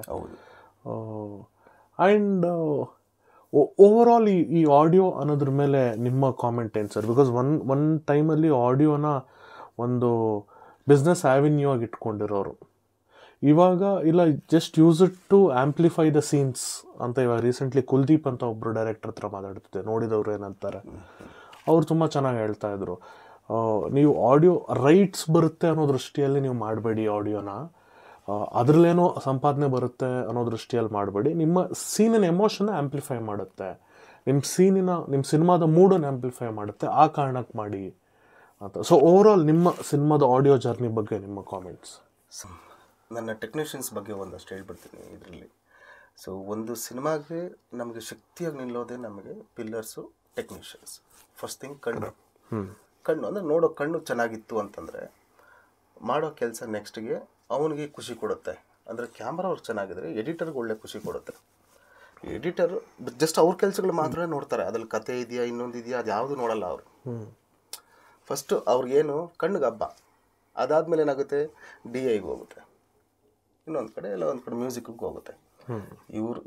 ಆ್ಯಂಡ್ ಓವರಾಲ್ ಈ ಆಡಿಯೋ ಅನ್ನೋದ್ರ ಮೇಲೆ ನಿಮ್ಮ ಕಾಮೆಂಟ್ ಏನು ಸರ್? ಬಿಕಾಸ್ ಒನ್ ಟೈಮಲ್ಲಿ ಆಡಿಯೋನ ಒಂದು ಬಿಸ್ನೆಸ್ ಆ್ಯವೆನ್ಯೂ ಆಗಿ ಇಟ್ಕೊಂಡಿರೋರು, ಇವಾಗ ಇಲ್ಲ just use it to amplify the scenes ಅಂತ. ಇವಾಗ ರೀಸೆಂಟ್ಲಿ ಕುಲ್ದೀಪ್ ಅಂತ ಒಬ್ಬರು ಡೈರೆಕ್ಟರ್ ಹತ್ರ ಮಾತಾಡ್ತಿದ್ದೆ, ನೋಡಿದವರು ಏನಂತಾರೆ, ಅವ್ರು ತುಂಬ ಚೆನ್ನಾಗಿ ಹೇಳ್ತಾ ಇದ್ರು, ನೀವು ಆಡಿಯೋ ರೈಟ್ಸ್ ಬರುತ್ತೆ ಅನ್ನೋ ದೃಷ್ಟಿಯಲ್ಲಿ ನೀವು ಮಾಡಬೇಡಿ ಆಡಿಯೋನ, ಅದರಲ್ಲೇನೋ ಸಂಪಾದನೆ ಬರುತ್ತೆ ಅನ್ನೋ ದೃಷ್ಟಿಯಲ್ಲಿ ಮಾಡಬೇಡಿ, ನಿಮ್ಮ ಸೀನಿನ ಎಮೋಷನ್ನ ಆ್ಯಂಪ್ಲಿಫೈ ಮಾಡುತ್ತೆ, ನಿಮ್ಮ ಸಿನಿಮಾದ ಮೂಡನ್ನು ಆ್ಯಂಪ್ಲಿಫೈ ಮಾಡುತ್ತೆ, ಆ ಕಾರಣಕ್ಕೆ ಮಾಡಿ ಅಂತ. ಸೊ ಓವರಾಲ್ ನಿಮ್ಮ ಸಿನಿಮಾದ ಆಡಿಯೋ ಜರ್ನಿ ಬಗ್ಗೆ ನಿಮ್ಮ ಕಾಮೆಂಟ್ಸ್? ನನ್ನ ಟೆಕ್ನಿಷಿಯನ್ಸ್ ಬಗ್ಗೆ ಒಂದಷ್ಟು ಹೇಳ್ಬಿಡ್ತೀನಿ ಇದರಲ್ಲಿ. ಸೊ ಒಂದು ಸಿನಿಮಾಗೆ ನಮಗೆ ಶಕ್ತಿಯಾಗಿ ನಿಲ್ಲೋದೇ ನಮಗೆ ಪಿಲ್ಲರ್ಸು ಟೆಕ್ನಿಷಿಯನ್ಸ್. ಫಸ್ಟ್ ಥಿಂಗ್ ಕಣ್ಣು. ಕಣ್ಣು ಅಂದರೆ ನೋಡೋ ಕಣ್ಣು ಚೆನ್ನಾಗಿತ್ತು ಅಂತಂದರೆ ಮಾಡೋ ಕೆಲಸ ನೆಕ್ಸ್ಟ್ಗೆ ಅವನಿಗೆ ಖುಷಿ ಕೊಡುತ್ತೆ. ಅಂದರೆ ಕ್ಯಾಮ್ರಾ ಅವ್ರು ಚೆನ್ನಾಗಿದ್ರೆ ಎಡಿಟರ್ಗೆ ಒಳ್ಳೆ ಖುಷಿ ಕೊಡುತ್ತೆ. ಎಡಿಟರ್ ಜಸ್ಟ್ ಅವ್ರ ಕೆಲಸಗಳು ಮಾತ್ರ ನೋಡ್ತಾರೆ, ಅದ್ರಲ್ಲಿ ಕತೆ ಇದೆಯಾ ಇನ್ನೊಂದು ಇದೆಯಾ ಅದು ಯಾವುದು ನೋಡಲ್ಲ ಅವರು. ಫಸ್ಟು ಅವ್ರಿಗೇನು ಕಣ್ಣಿಗೆ ಹಬ್ಬ, ಅದಾದಮೇಲೆ ಏನಾಗುತ್ತೆ DIಗೆ ಹೋಗುತ್ತೆ, ಇನ್ನೊಂದು ಕಡೆ ಎಲ್ಲ ಒಂದು ಕಡೆ ಮ್ಯೂಸಿಕ್ಗೆ ಹೋಗುತ್ತೆ.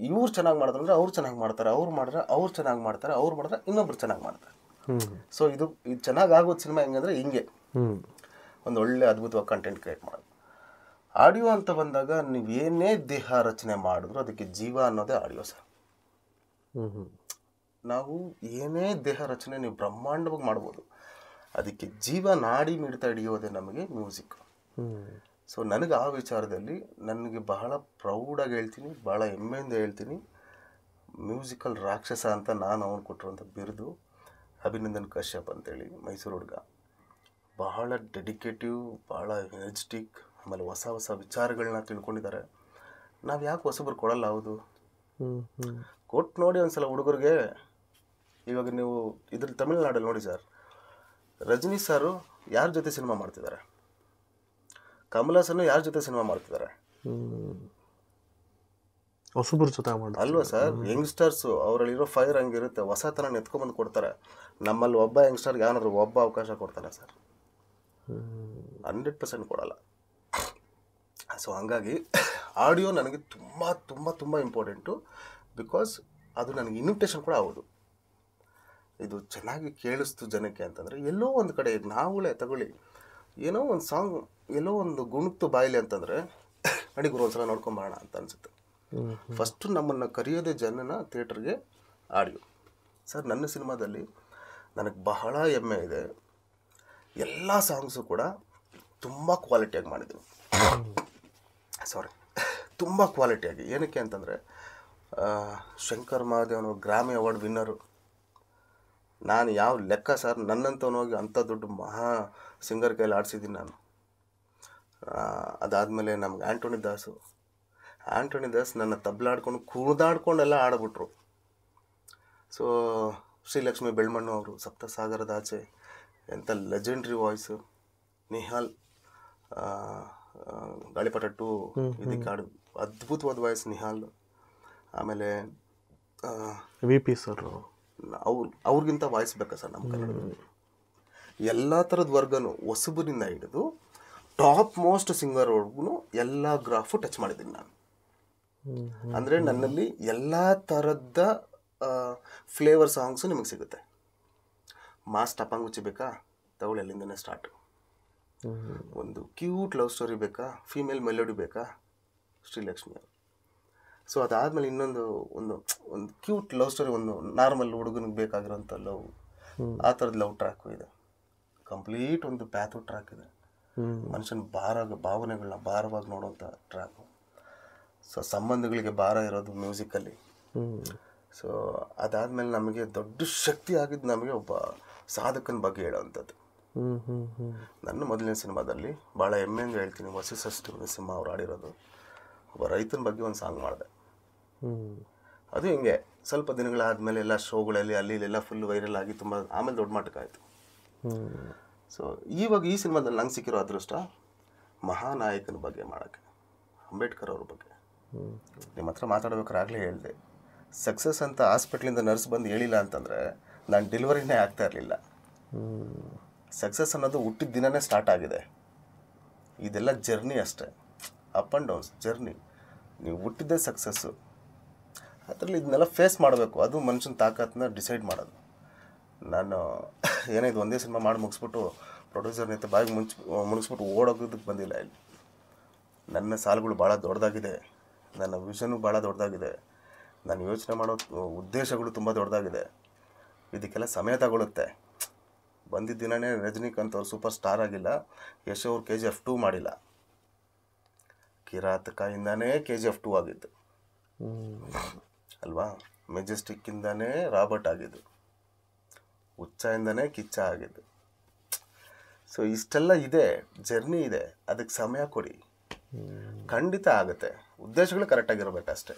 ಇವ್ರು ಚೆನ್ನಾಗಿ ಮಾಡಿದ್ರೆ ಅವ್ರು ಚೆನ್ನಾಗಿ ಮಾಡ್ತಾರೆ, ಅವ್ರು ಮಾಡಿದ್ರೆ ಅವ್ರು ಚೆನ್ನಾಗಿ ಮಾಡ್ತಾರೆ, ಅವ್ರು ಮಾಡಿದ್ರೆ ಇನ್ನೊಬ್ರು ಚೆನ್ನಾಗಿ ಮಾಡ್ತಾರೆ. ಸೊ ಇದು ಚೆನ್ನಾಗಿ ಆಗೋದು ಸಿನಿಮಾ ಹೆಂಗಂದ್ರೆ ಹಿಂಗೆ ಒಂದು ಒಳ್ಳೆ ಅದ್ಭುತವಾಗಿ ಕಂಟೆಂಟ್ ಕ್ರಿಯೇಟ್ ಮಾಡೋದು. ಆಡಿಯೋ ಅಂತ ಬಂದಾಗ ನೀವೇನೇ ದೇಹ ರಚನೆ ಮಾಡಿದ್ರು ಅದಕ್ಕೆ ಜೀವ ಅನ್ನೋದೇ ಆಡಿಯೋ ಸರ್. ನಾವು ಏನೇ ದೇಹ ರಚನೆ ನೀವು ಬ್ರಹ್ಮಾಂಡವಾಗಿ ಮಾಡ್ಬೋದು, ಅದಕ್ಕೆ ಜೀವ ನಾಡಿ ಮಿಡ್ತಾ ಹಿಡಿಯೋದೇ ನಮಗೆ ಮ್ಯೂಸಿಕ್. ಸೊ ನನಗೆ ಆ ವಿಚಾರದಲ್ಲಿ ನನಗೆ ಬಹಳ ಪ್ರೌಡಾಗಿ ಹೇಳ್ತೀನಿ, ಭಾಳ ಹೆಮ್ಮೆಯಿಂದ ಹೇಳ್ತೀನಿ, ಮ್ಯೂಸಿಕಲ್ ರಾಕ್ಷಸ ಅಂತ ನಾನು ಅವನು ಕೊಟ್ಟಿರುವಂಥ ಬಿರುದು ಅಭಿನಂದನ್ ಕಶ್ಯಪ್ ಅಂತೇಳಿ, ಮೈಸೂರು ಹುಡುಗ. ಬಹಳ ಡೆಡಿಕೇಟಿವ್, ಭಾಳ ಎನರ್ಜೆಟಿಕ್, ಆಮೇಲೆ ಹೊಸ ಹೊಸ ವಿಚಾರಗಳನ್ನ ತಿಳ್ಕೊಂಡಿದ್ದಾರೆ. ನಾವು ಯಾಕೆ ಹೊಸಬ್ರು ಕೊಡಲ್ಲ? ಹೌದು, ಕೊಟ್ಟು ನೋಡಿ ಒಂದ್ಸಲ ಹುಡುಗರಿಗೆ. ಇವಾಗ ನೀವು ಇದ್ರಲ್ಲಿ ತಮಿಳ್ನಾಡಲ್ಲಿ ನೋಡಿ ಸರ್, ರಜನಿ ಸಾರು ಯಾರ ಜೊತೆ ಸಿನಿಮಾ ಮಾಡ್ತಿದ್ದಾರೆ, ಕಮಲ್ ಹಾಸನ್ ಯಾರ ಜೊತೆ ಸಿನಿಮಾ ಮಾಡ್ತಿದ್ದಾರೆ? ಹೊಸಬ್ರ ಜೊತೆ ಅಲ್ವಾ ಸರ್? ಯಂಗ್ಸ್ಟರ್ಸು ಅವರಲ್ಲಿರೋ ಫೈರ್ ಹಂಗಿರುತ್ತೆ, ಹೊಸತನ ಎತ್ಕೊಂಡ್ಬಂದು ಕೊಡ್ತಾರೆ. ನಮ್ಮಲ್ಲಿ ಒಬ್ಬ ಯಂಗ್ಸ್ಟರ್ಗೆ ಯಾವನಾದ್ರು ಒಬ್ಬ ಅವಕಾಶ ಕೊಡ್ತಾನೆ ಸರ್? 100% ಕೊಡಲ್ಲ. ಸೊ ಹಂಗಾಗಿ ಆಡಿಯೋ ನನಗೆ ತುಂಬ ತುಂಬ ತುಂಬ ಇಂಪಾರ್ಟೆಂಟು. ಬಿಕಾಸ್ ಅದು ನನಗೆ ಇನ್ವಿಟೇಷನ್ ಕೂಡ ಹೌದು. ಇದು ಚೆನ್ನಾಗಿ ಕೇಳಿಸ್ತು ಜನಕ್ಕೆ ಅಂತಂದರೆ ಎಲ್ಲೋ ಒಂದು ಕಡೆ ನಾವುಗಳೇ ತಗೊಳ್ಳಿ, ಏನೋ ಒಂದು ಸಾಂಗ್ ಎಲ್ಲೋ ಒಂದು ಗುಣಕ್ತು ಬಾಯಿಲೆ ಅಂತಂದರೆ ನಡಿ ಗುರು ಒಂದ್ಸಲ ನೋಡ್ಕೊಂಬರೋಣ ಅಂತ ಅನಿಸುತ್ತೆ. ಫಸ್ಟು ನಮ್ಮನ್ನು ಕರೆಯೋದೇ ಜನನ ಥಿಯೇಟ್ರಿಗೆ ಆಡಿಯೋ. ಸರ್ ನನ್ನ ಸಿನಿಮಾದಲ್ಲಿ ನನಗೆ ಬಹಳ ಹೆಮ್ಮೆ ಇದೆ, ಎಲ್ಲ ಸಾಂಗ್ಸು ಕೂಡ ತುಂಬ ಕ್ವಾಲಿಟಿಯಾಗಿ ಮಾಡಿದ್ರು. ತುಂಬ ಕ್ವಾಲಿಟಿಯಾಗಿ. ಏನಕ್ಕೆ ಅಂತಂದರೆ ಶಂಕರ್ ಮಹಾದೇವನು ಗ್ರಾಮಿ ಅವಾರ್ಡ್ ವಿನ್ನರು. ನಾನು ಯಾವ ಲೆಕ್ಕ ಸರ್, ನನ್ನಂತವನೋಗಿ ಅಂಥ ದೊಡ್ಡ ಮಹಾ ಸಿಂಗರ್ ಕೈಯಲ್ಲಿ ಆಡಿಸಿದ್ದೀನಿ ನಾನು. ಅದಾದಮೇಲೆ ನಮ್ಗೆ ಆ್ಯಂಟೋನಿ ದಾಸ್ ನನ್ನ ತಬ್ಲಾಡ್ಕೊಂಡು ಕುಣಿದಾಡ್ಕೊಂಡೆಲ್ಲ ಆಡ್ಬಿಟ್ರು. ಸೊ ಶ್ರೀಲಕ್ಷ್ಮಿ ಬೆಳ್ಮಣ್ಣು ಅವರು, ಸಪ್ತಸಾಗರದ ಆಚೆ, ಎಂಥ ಲೆಜೆಂಡ್ರಿ ವಾಯ್ಸು. ನಿಹಾಲ್ ಗಾಳಿಪಟ 2 ಇದಕ್ಕೆ ಆಡು, ಅದ್ಭುತವಾದ ವಾಯ್ಸ್ ನಿಹಾಲ್. ಆಮೇಲೆ VP ಸರ್, ಅವ್ರಿಗಿಂತ ವಾಯ್ಸ್ ಬೇಕಾ ಸರ್ ನಮ್ಮ ಕನ್ನಡದಲ್ಲಿ? ಎಲ್ಲ ಥರದ ವರ್ಗನೂ, ಹೊಸಬರಿಂದ ಹಿಡಿದು ಟಾಪ್ ಮೋಸ್ಟ್ ಸಿಂಗರ್ವರೆಗೂ ಎಲ್ಲ ಗ್ರಾಫು ಟಚ್ ಮಾಡಿದ್ದೀನಿ ನಾನು. ಅಂದರೆ ನನ್ನಲ್ಲಿ ಎಲ್ಲ ಥರದ ಫ್ಲೇವರ್ ಸಾಂಗ್ಸು ನಿಮಗೆ ಸಿಗುತ್ತೆ. ಮಾಸ್ ಟಪಾಂಗುಚ್ಚಿ ಬೇಕಾ, ತಗೊಳ್ಳಿ ಅಲ್ಲಿಂದನೇ ಸ್ಟಾರ್ಟು. ಒಂದು ಕ್ಯೂಟ್ ಲವ್ ಸ್ಟೋರಿ ಬೇಕಾ, ಫೀಮೇಲ್ ಮೆಲೋಡಿ ಬೇಕಾ, ಶ್ರೀಲಕ್ಷ್ಮಿ ಅವರು. ಸೊ ಅದಾದಮೇಲೆ ಇನ್ನೊಂದು ಒಂದು ಕ್ಯೂಟ್ ಲವ್ ಸ್ಟೋರಿ, ಒಂದು ನಾರ್ಮಲ್ ಹುಡುಗನಿಗೆ ಬೇಕಾಗಿರೋಂಥ ಲವ್, ಆ ಥರದ ಲವ್ ಟ್ರ್ಯಾಕು ಇದೆ. ಕಂಪ್ಲೀಟ್ ಒಂದು ಪ್ಯಾಥೋ ಟ್ರ್ಯಾಕ್ ಇದೆ, ಮನುಷ್ಯನ ಭಾವನೆಗಳನ್ನ ಭಾರವಾಗಿ ನೋಡುವಂಥ ಟ್ರ್ಯಾಕು. ಸೊ ಸಂಬಂಧಗಳಿಗೆ ಭಾರ ಇರೋದು ಮ್ಯೂಸಿಕಲ್ಲಿ. ಸೊ ಅದಾದಮೇಲೆ ನಮಗೆ ದೊಡ್ಡ ಶಕ್ತಿ ಆಗಿದ್ದು ನಮಗೆ ಒಬ್ಬ ಸಾಧಕನ ಬಗ್ಗೆ ಹೇಳೋವಂಥದ್ದು. ನನ್ನ ಮೊದಲನೇ ಸಿನಿಮಾದಲ್ಲಿ ಭಾಳ ಹೆಮ್ಮೆಯಿಂದ ಹೇಳ್ತೀನಿ, ವಸಿಷ್ಠ ನರಸಿಂಹ ಅವ್ರು ಆಡಿರೋದು. ಒಬ್ಬ ರೈತನ ಬಗ್ಗೆ ಒಂದು ಸಾಂಗ್ ಮಾಡಿದೆ. ಅದು ಹಿಂಗೆ ಸ್ವಲ್ಪ ದಿನಗಳಾದಮೇಲೆ ಎಲ್ಲ ಶೋಗಳಲ್ಲಿ ಅಲ್ಲಿ ಇಲ್ಲೆಲ್ಲ ಫುಲ್ ವೈರಲ್ ಆಗಿ ತುಂಬ ಆಮೇಲೆ ದೊಡ್ಡ ಮಟ್ಟಕ್ಕೆ ಆಯಿತು. ಸೊ ಇವಾಗ ಈ ಸಿನಿಮಾದಲ್ಲಿ ನಂಗೆ ಸಿಕ್ಕಿರೋ ಅದೃಷ್ಟ ಮಹಾನಾಯಕನ ಬಗ್ಗೆ ಮಾಡೋಕ್ಕೆ, ಅಂಬೇಡ್ಕರ್ ಅವ್ರ ಬಗ್ಗೆ. ನಿಮ್ಮ ಹತ್ರ ಮಾತಾಡ್ಬೇಕಾದ್ರೆ ಆಗಲೇ ಹೇಳಿದೆ, ಸಕ್ಸಸ್ ಅಂತ ಹಾಸ್ಪಿಟ್ಲಿಂದ ನರ್ಸ್ ಬಂದು ಹೇಳಿಲ್ಲ ಅಂತಂದರೆ ನಾನು ಡೆಲಿವರಿನೇ ಆಗ್ತಾ ಇರಲಿಲ್ಲ. ಸಕ್ಸಸ್ ಅನ್ನೋದು ಹುಟ್ಟಿದ ದಿನವೇ ಸ್ಟಾರ್ಟ್ ಆಗಿದೆ. ಇದೆಲ್ಲ ಜರ್ನಿ ಅಷ್ಟೇ, ಅಪ್ ಆ್ಯಂಡ್ ಡೌನ್ಸ್ ಜರ್ನಿ. ನೀವು ಹುಟ್ಟಿದ್ದೇ ಸಕ್ಸಸ್ಸು, ಅದರಲ್ಲಿ ಇದನ್ನೆಲ್ಲ ಫೇಸ್ ಮಾಡಬೇಕು. ಅದು ಮನುಷ್ಯನ ತಾಕತ್ತನ್ನ ಡಿಸೈಡ್ ಮಾಡೋದು. ನಾನು ಏನಾಯ್ತು, ಒಂದೇ ಸಿನಿಮಾ ಮಾಡಿ ಮುಗಿಸ್ಬಿಟ್ಟು ಪ್ರೊಡ್ಯೂಸರ್ನ ಹತ್ರ ಬಾಯಿಗೆ ಮುಗಿಸ್ಬಿಟ್ಟು ಓಡೋಗೋದಕ್ಕೆ ಬಂದಿಲ್ಲ. ಇಲ್ಲಿ ನನ್ನ ಸಾಲುಗಳು ಭಾಳ ದೊಡ್ಡದಾಗಿದೆ, ನನ್ನ ವಿಷನು ಭಾಳ ದೊಡ್ಡದಾಗಿದೆ, ನಾನು ಯೋಚನೆ ಮಾಡೋ ಉದ್ದೇಶಗಳು ತುಂಬ ದೊಡ್ಡದಾಗಿದೆ. ಇದಕ್ಕೆಲ್ಲ ಸಮಯ ತಗೊಳುತ್ತೆ. ಬಂದಿದ್ದ ದಿನವೇ ರಜನಿಕಾಂತ್ ಅವ್ರು ಸೂಪರ್ ಸ್ಟಾರ್ ಆಗಿಲ್ಲ, ಯಶ್ ಅವ್ರು KGF 2 ಮಾಡಿಲ್ಲ. ಕಿರಾತಕದಿಂದನೇ KGF 2 ಆಗಿದ್ದು ಅಲ್ವಾ, ಮೆಜೆಸ್ಟಿಕ್ಕಿಂದನೇ ರಾಬರ್ಟ್ ಆಗಿದ್ದು, ಹುಚ್ಚ ಇಂದನೇ ಕಿಚ್ಚ ಆಗಿದ್ದು. ಸೊ ಇಷ್ಟೆಲ್ಲ ಇದೆ, ಜರ್ನಿ ಇದೆ, ಅದಕ್ಕೆ ಸಮಯ ಕೊಡಿ, ಖಂಡಿತ ಆಗುತ್ತೆ. ಉದ್ದೇಶಗಳು ಕರೆಕ್ಟಾಗಿರ್ಬೇಕಷ್ಟೆ.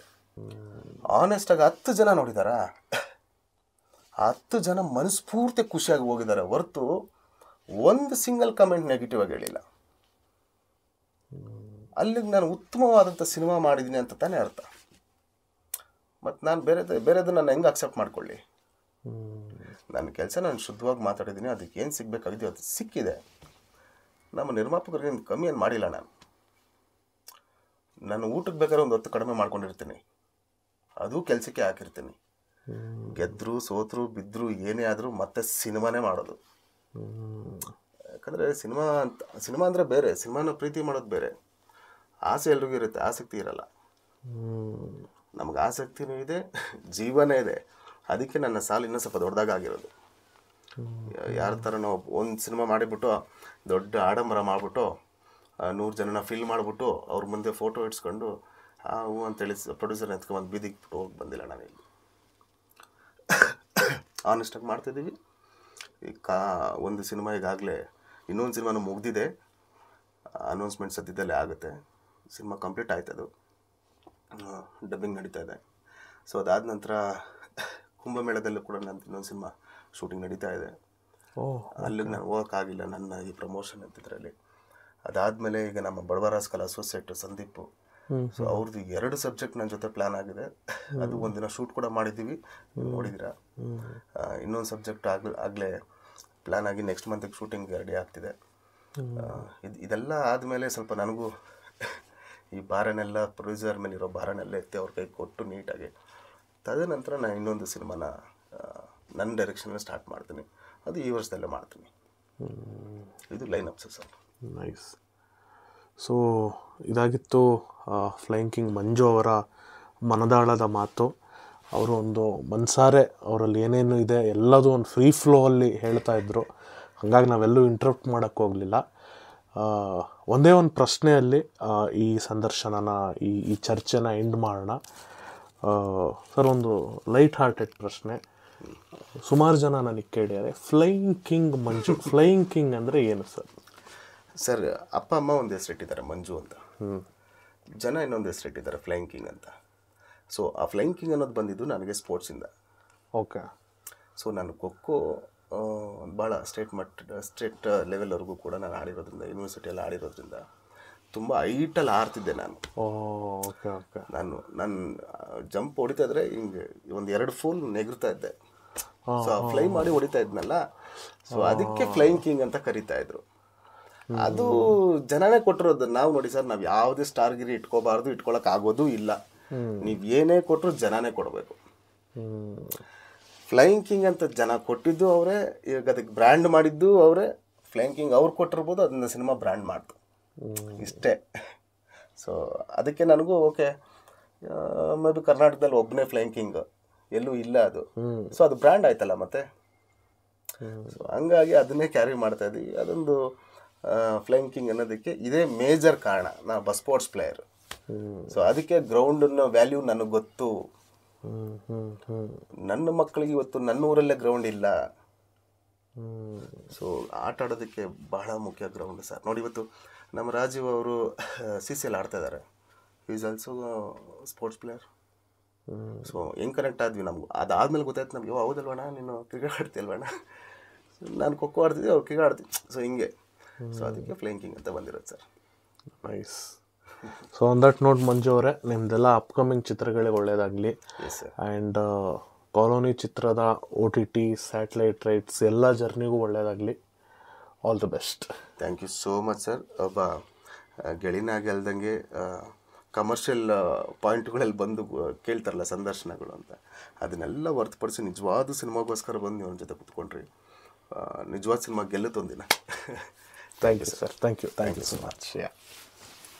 ಆನೆಸ್ಟಾಗಿ 10 ಜನ ನೋಡಿದಾರಾ, 10 ಜನ ಮನಸ್ಫೂರ್ತಿ ಖುಷಿಯಾಗಿ ಹೋಗಿದ್ದಾರೆ ಹೊರತು ಒಂದು ಸಿಂಗಲ್ ಕಮೆಂಟ್ ನೆಗೆಟಿವ್ ಆಗಿ ಹೇಳಿಲ್ಲ. ಅಲ್ಲಿಗೆ ನಾನು ಉತ್ತಮವಾದಂಥ ಸಿನಿಮಾ ಮಾಡಿದ್ದೀನಿ ಅಂತ ತಾನೇ ಅರ್ಥ. ಮತ್ತು ನಾನು ಬೇರೆದು ನಾನು ಹೆಂಗೆ ಅಕ್ಸೆಪ್ಟ್ ಮಾಡ್ಕೊಳ್ಳಿ? ನನ್ನ ಕೆಲಸ ನಾನು ಶುದ್ಧವಾಗಿ ಮಾತಾಡಿದ್ದೀನಿ, ಅದಕ್ಕೆ ಏನು ಸಿಗಬೇಕಾಗಿದೆಯೋ ಅದು ಸಿಕ್ಕಿದೆ. ನಮ್ಮ ನಿರ್ಮಾಪಕರಿಗೆ ಕಮ್ಮಿ ಏನು ಮಾಡಿಲ್ಲ. ನಾನು ಊಟಕ್ಕೆ ಬೇಕಾದ್ರೆ ಒಂದು ಹೊತ್ತು ಕಡಿಮೆ ಮಾಡ್ಕೊಂಡಿರ್ತೀನಿ, ಅದು ಕೆಲಸಕ್ಕೆ ಹಾಕಿರ್ತೀನಿ. ಗೆದ್ದರು ಸೋತರು ಬಿದ್ದರು ಏನೇ ಆದರೂ ಮತ್ತೆ ಸಿನಿಮಾನೇ ಮಾಡೋದು. ಯಾಕಂದರೆ ಸಿನಿಮಾ ಅಂದರೆ ಬೇರೆ, ಸಿನಿಮಾನ ಪ್ರೀತಿ ಮಾಡೋದು ಬೇರೆ. ಆಸೆ ಎಲ್ರಿಗೂ ಇರುತ್ತೆ, ಆಸಕ್ತಿ ಇರಲ್ಲ. ನಮ್ಗೆ ಆಸಕ್ತಿನೂ ಇದೆ, ಜೀವನೇ ಇದೆ. ಅದಕ್ಕೆ ನನ್ನ ಸಾಲು ಇನ್ನೂ ಸ್ವಲ್ಪ ದೊಡ್ಡದಾಗ ಆಗಿರೋದು. ಯಾರ ಥರ ನಾವು ಒಂದು ಸಿನಿಮಾ ಮಾಡಿಬಿಟ್ಟು ದೊಡ್ಡ ಆಡಂಬರ ಮಾಡಿಬಿಟ್ಟು 100 ಜನನ ಫಿಲ್ ಮಾಡಿಬಿಟ್ಟು ಅವ್ರ ಮುಂದೆ ಫೋಟೋ ಇಡ್ಸ್ಕೊಂಡು ಹೂ ಅಂತೇಳಿ ಪ್ರೊಡ್ಯೂಸರ್ ಎತ್ಕೊಂಬಂದು ಬೀದಿಗೆ ಬಿಟ್ಟು ಹೋಗಿ ಬಂದಿಲ್ಲ. ನಾನಿಲ್ಲಿ ಆನೆಸ್ಟಾಗಿ ಮಾಡ್ತಿದ್ದೀವಿ. ಈಗ ಒಂದು ಸಿನಿಮಾ ಈಗಾಗಲೇ, ಇನ್ನೊಂದು ಸಿನಿಮಾನು ಮುಗ್ದಿದೆ, ಅನೌನ್ಸ್ಮೆಂಟ್ ಸದ್ಯದಲ್ಲೇ ಆಗುತ್ತೆ. ಸಿನಿಮಾ ಕಂಪ್ಲೀಟ್ ಆಯ್ತದು, ಡಬ್ಬಿಂಗ್ ನಡೀತಾ ಇದೆ. ಸೊ ಅದಾದ ನಂತರ ಕುಂಭಮೇಳದಲ್ಲೂ ಕೂಡ ನಂದು ಇನ್ನೊಂದು ಸಿನಿಮಾ ಶೂಟಿಂಗ್ ನಡೀತಾ ಇದೆ. ಅಲ್ಲಿಗೆ ನಾನು ಹೋಗೋಕ್ಕಾಗಿಲ್ಲ ನನ್ನ ಈ ಪ್ರಮೋಷನ್ ಅಂತಿದ್ರಲ್ಲಿ. ಅದಾದಮೇಲೆ ಈಗ ನಮ್ಮ ಬಡವರಾಜ್ ಕಲಾ ಅಸೋಸಿಯೇಟ್ ಸಂದೀಪ್, ಸೊ ಅವ್ರದ್ದು 2 ಸಬ್ಜೆಕ್ಟ್ ನನ್ನ ಜೊತೆ ಪ್ಲ್ಯಾನ್ ಆಗಿದೆ. ಅದು ಒಂದಿನ ಶೂಟ್ ಕೂಡ ಮಾಡಿದ್ದೀವಿ, ನೋಡಿದ್ದೀರಾ. ಇನ್ನೊಂದು ಸಬ್ಜೆಕ್ಟ್ ಆಗಲೇ ಪ್ಲ್ಯಾನ್ ಆಗಿ ನೆಕ್ಸ್ಟ್ ಮಂತಿಗೆ ಶೂಟಿಂಗ್ ರೆಡಿ ಆಗ್ತಿದೆ. ಇದೆಲ್ಲ ಆದಮೇಲೆ ಸ್ವಲ್ಪ ನನಗೂ ಈ ಭಾರನೆಲ್ಲ ಪ್ರೊಡ್ಯೂಸರ್ ಮೇಲಿರೋ ಭಾರನೆಲ್ಲ ಎತ್ತಿ ಅವ್ರ ಕೈ ಕೊಟ್ಟು ನೀಟಾಗಿ ತದನಂತರ ನಾನು ಇನ್ನೊಂದು ಸಿನಿಮಾನ ನನ್ನ ಡೈರೆಕ್ಷನಲ್ಲಿ ಸ್ಟಾರ್ಟ್ ಮಾಡ್ತೀನಿ. ಅದು ಈ ವರ್ಷದಲ್ಲೇ ಮಾಡ್ತೀನಿ. ಇದು line ups sir. Nice. So ಇದಾಗಿತ್ತು ಫ್ಲೈಯಿಂಗ್ ಕಿಂಗ್ ಮಂಜು ಅವರ ಮನದಾಳದ ಮಾತು. ಅವರು ಒಂದು ಮನ್ಸಾರೆ ಅವರಲ್ಲಿ ಏನೇನು ಇದೆ ಎಲ್ಲದೂ ಒಂದು ಫ್ರೀ ಫ್ಲೋ ಅಲ್ಲಿ ಹೇಳ್ತಾ ಇದ್ದರು. ಹಾಗಾಗಿ ನಾವೆಲ್ಲೂ ಇಂಟ್ರಪ್ಟ್ ಮಾಡೋಕ್ಕೆ ಹೋಗಲಿಲ್ಲ. ಒಂದೇ ಒಂದು ಪ್ರಶ್ನೆಯಲ್ಲಿ ಈ ಸಂದರ್ಶನನ ಈ ಚರ್ಚೆನ ಎಂಡ್ ಮಾಡೋಣ ಸರ್. ಒಂದು ಲೈಟ್ ಹಾರ್ಟೆಡ್ ಪ್ರಶ್ನೆ. ಸುಮಾರು ಜನ ನನಗೆ ಕೇಳಿದ್ದಾರೆ, ಫ್ಲೈಯಿಂಗ್ ಕಿಂಗ್ ಮಂಜು, ಫ್ಲೈಯಿಂಗ್ ಕಿಂಗ್ ಅಂದರೆ ಏನು ಸರ್? ಸರ್, ಅಪ್ಪ ಅಮ್ಮ ಒಂದು ಹೆಸರಿಟ್ಟಿದ್ದಾರೆ ಮಂಜು ಅಂತ, ಜನ ಇನ್ನೊಂದು ಹೆಸರಿಟ್ಟಿದ್ದಾರೆ ಫ್ಲೈಯಿಂಗ್ ಕಿಂಗ್ ಅಂತ. ಸೊ ಆ ಫ್ಲೈಯಿಂಗ್ ಕಿಂಗ್ ಅನ್ನೋದು ಬಂದಿದ್ದು ನನಗೆ ಸ್ಪೋರ್ಟ್ಸಿಂದ. ಓಕೆ. ಸೊ ನಾನು ಖೋಖೋ ಭಾಳ ಸ್ಟೇಟ್ ಲೆವೆಲ್ವರೆಗೂ ಕೂಡ ನಾನು ಆಡಿರೋದ್ರಿಂದ, ಯೂನಿವರ್ಸಿಟಿಯಲ್ಲಿ ಆಡಿರೋದ್ರಿಂದ ತುಂಬ ಹೈಟಲ್ಲಿ ಆಡ್ತಿದ್ದೆ ನಾನು. Okay okay. ನಾನು ಜಂಪ್ ಹೊಡಿತಾ ಇದ್ರೆ ಹಿಂಗೆ ಒಂದು 2 ಫೂಲ್ ನೆಗರ್ತಾ ಇದ್ದೆ. ಸೊ ಫ್ಲೈ ಮಾಡಿ ಹೊಡಿತಾ ಇದ್ನಲ್ಲ, ಸೊ ಅದಕ್ಕೆ ಫ್ಲೈಯಿಂಗ್ ಕಿಂಗ್ ಅಂತ ಕರೀತಾ ಇದ್ರು. ಅದು ಜನನೇ ಕೊಟ್ಟಿರೋದು. ನಾವು ನೋಡಿ ಸರ್, ನಾವು ಯಾವುದೇ ಸ್ಟಾರ್ಗಿರಿ ಇಟ್ಕೋಬಾರ್ದು, ಇಟ್ಕೊಳಕ್ ಆಗೋದು ಇಲ್ಲ. ನೀವು ಏನೇ ಕೊಟ್ಟರು ಜನನೇ ಕೊಡಬೇಕು. ಫ್ಲೈಯಿಂಗ್ ಕಿಂಗ್ ಅಂತ ಜನ ಕೊಟ್ಟಿದ್ದು ಅವರೇ, ಈಗ ಅದಕ್ಕೆ ಬ್ರ್ಯಾಂಡ್ ಮಾಡಿದ್ದು ಅವರೇ. ಫ್ಲೈಯಿಂಗ್ ಕಿಂಗ್ ಅವ್ರು ಕೊಟ್ಟಿರ್ಬೋದು, ಅದನ್ನ ಸಿನಿಮಾ ಬ್ರ್ಯಾಂಡ್ ಮಾಡ್ತು, ಇಷ್ಟೇ. ಸೊ ಅದಕ್ಕೆ ನನಗೂ ಓಕೆ, ಮೇ ಬಿ ಕರ್ನಾಟಕದಲ್ಲಿ ಒಬ್ಬನೇ ಫ್ಲೈಯಿಂಗ್ ಕಿಂಗ್, ಎಲ್ಲೂ ಇಲ್ಲ ಅದು. ಸೊ ಅದು ಬ್ರ್ಯಾಂಡ್ ಆಯ್ತಲ್ಲ ಮತ್ತೆ. ಸೊ ಹಂಗಾಗಿ ಅದನ್ನೇ ಕ್ಯಾರಿ ಮಾಡ್ತಾ ಇದ್ದೀವಿ. ಅದೊಂದು ಫ್ಲೈಯಿಂಗ್ ಕಿಂಗ್ ಅನ್ನೋದಕ್ಕೆ ಇದೇ ಮೇಜರ್ ಕಾರಣ. ನಾನು ಸ್ಪೋರ್ಟ್ಸ್ ಪ್ಲೇಯರ್, ಸೊ ಅದಕ್ಕೆ ಗ್ರೌಂಡನ್ನ ವ್ಯಾಲ್ಯೂ ನನಗೆ ಗೊತ್ತು. ನನ್ನ ಮಕ್ಕಳಿಗೆ ಇವತ್ತು ನನ್ನ ಊರಲ್ಲೇ ಗ್ರೌಂಡ್ ಇಲ್ಲ. ಸೊ ಆಟ ಆಡೋದಕ್ಕೆ ಬಹಳ ಮುಖ್ಯ ಗ್ರೌಂಡ್ ಸರ್. ನೋಡಿ, ಇವತ್ತು ನಮ್ಮ ರಾಜೀವ್ ಅವರು CCL ಆಡ್ತಾ ಇದ್ದಾರೆ. Is also sports player. So ಹೆಂಗೆ ಕನೆಕ್ಟ್ ಆದ್ವಿ ನಮಗೂ. ಅದಾದ್ಮೇಲೆ ಗೊತ್ತಾಯ್ತು ನಮ್ಗೆ, ಹೌದಲ್ವಣ್ಣ ನೀನು ಕ್ರಿಕೆಟ್ ಆಡ್ತಿಲ್ವಣ್ಣ, ನಾನು ಖೋಖೋ ಆಡ್ತಿದ್ದೆ, ಅವ್ರು ಕ್ರಿಕೆಟ್ ಆಡ್ತೀವಿ. ಸೊ ಹಿಂಗೆ. ಸೊ ಅದಕ್ಕೆ ಫ್ಲೈಯಿಂಗ್ ಕಿಂಗ್ ಅಂತ ಬಂದಿರೋದು sir. Nice. So on that note Manju ಅವರೇ, ನಿಮ್ದೆಲ್ಲ ಅಪ್ಕಮಿಂಗ್ ಚಿತ್ರಗಳಿಗೆ ಒಳ್ಳೇದಾಗಲಿ. ಆ್ಯಂಡ್ ಕಾಲೋನಿ ಚಿತ್ರದ OTT ಸ್ಯಾಟಲೈಟ್ ರೈಟ್ಸ್ ಎಲ್ಲ ಜರ್ನಿಗೂ ಒಳ್ಳೇದಾಗಲಿ. All the best. Thank you so much sir. ಒಬ್ಬ ಗೆಳಿನಾಗಿ ಅಲ್ದಂಗೆ ಕಮರ್ಷಿಯಲ್ ಪಾಯಿಂಟ್ಗಳಲ್ಲಿ ಬಂದು ಕೇಳ್ತಾರಲ್ಲ ಸಂದರ್ಶನಗಳು ಅಂತ, ಅದನ್ನೆಲ್ಲ ಹೊರತುಪಡಿಸಿ ನಿಜವಾದ ಸಿನಿಮಾಗೋಸ್ಕರ ಬಂದು ನೀವು ಜೊತೆ ಕೂತ್ಕೊಂಡ್ರಿ. ನಿಜವಾದ ಸಿನಿಮಾ ಗೆಲ್ಲುತ್ತೊಂದಿನ. Thank you sir. Thank you so much. Yeah.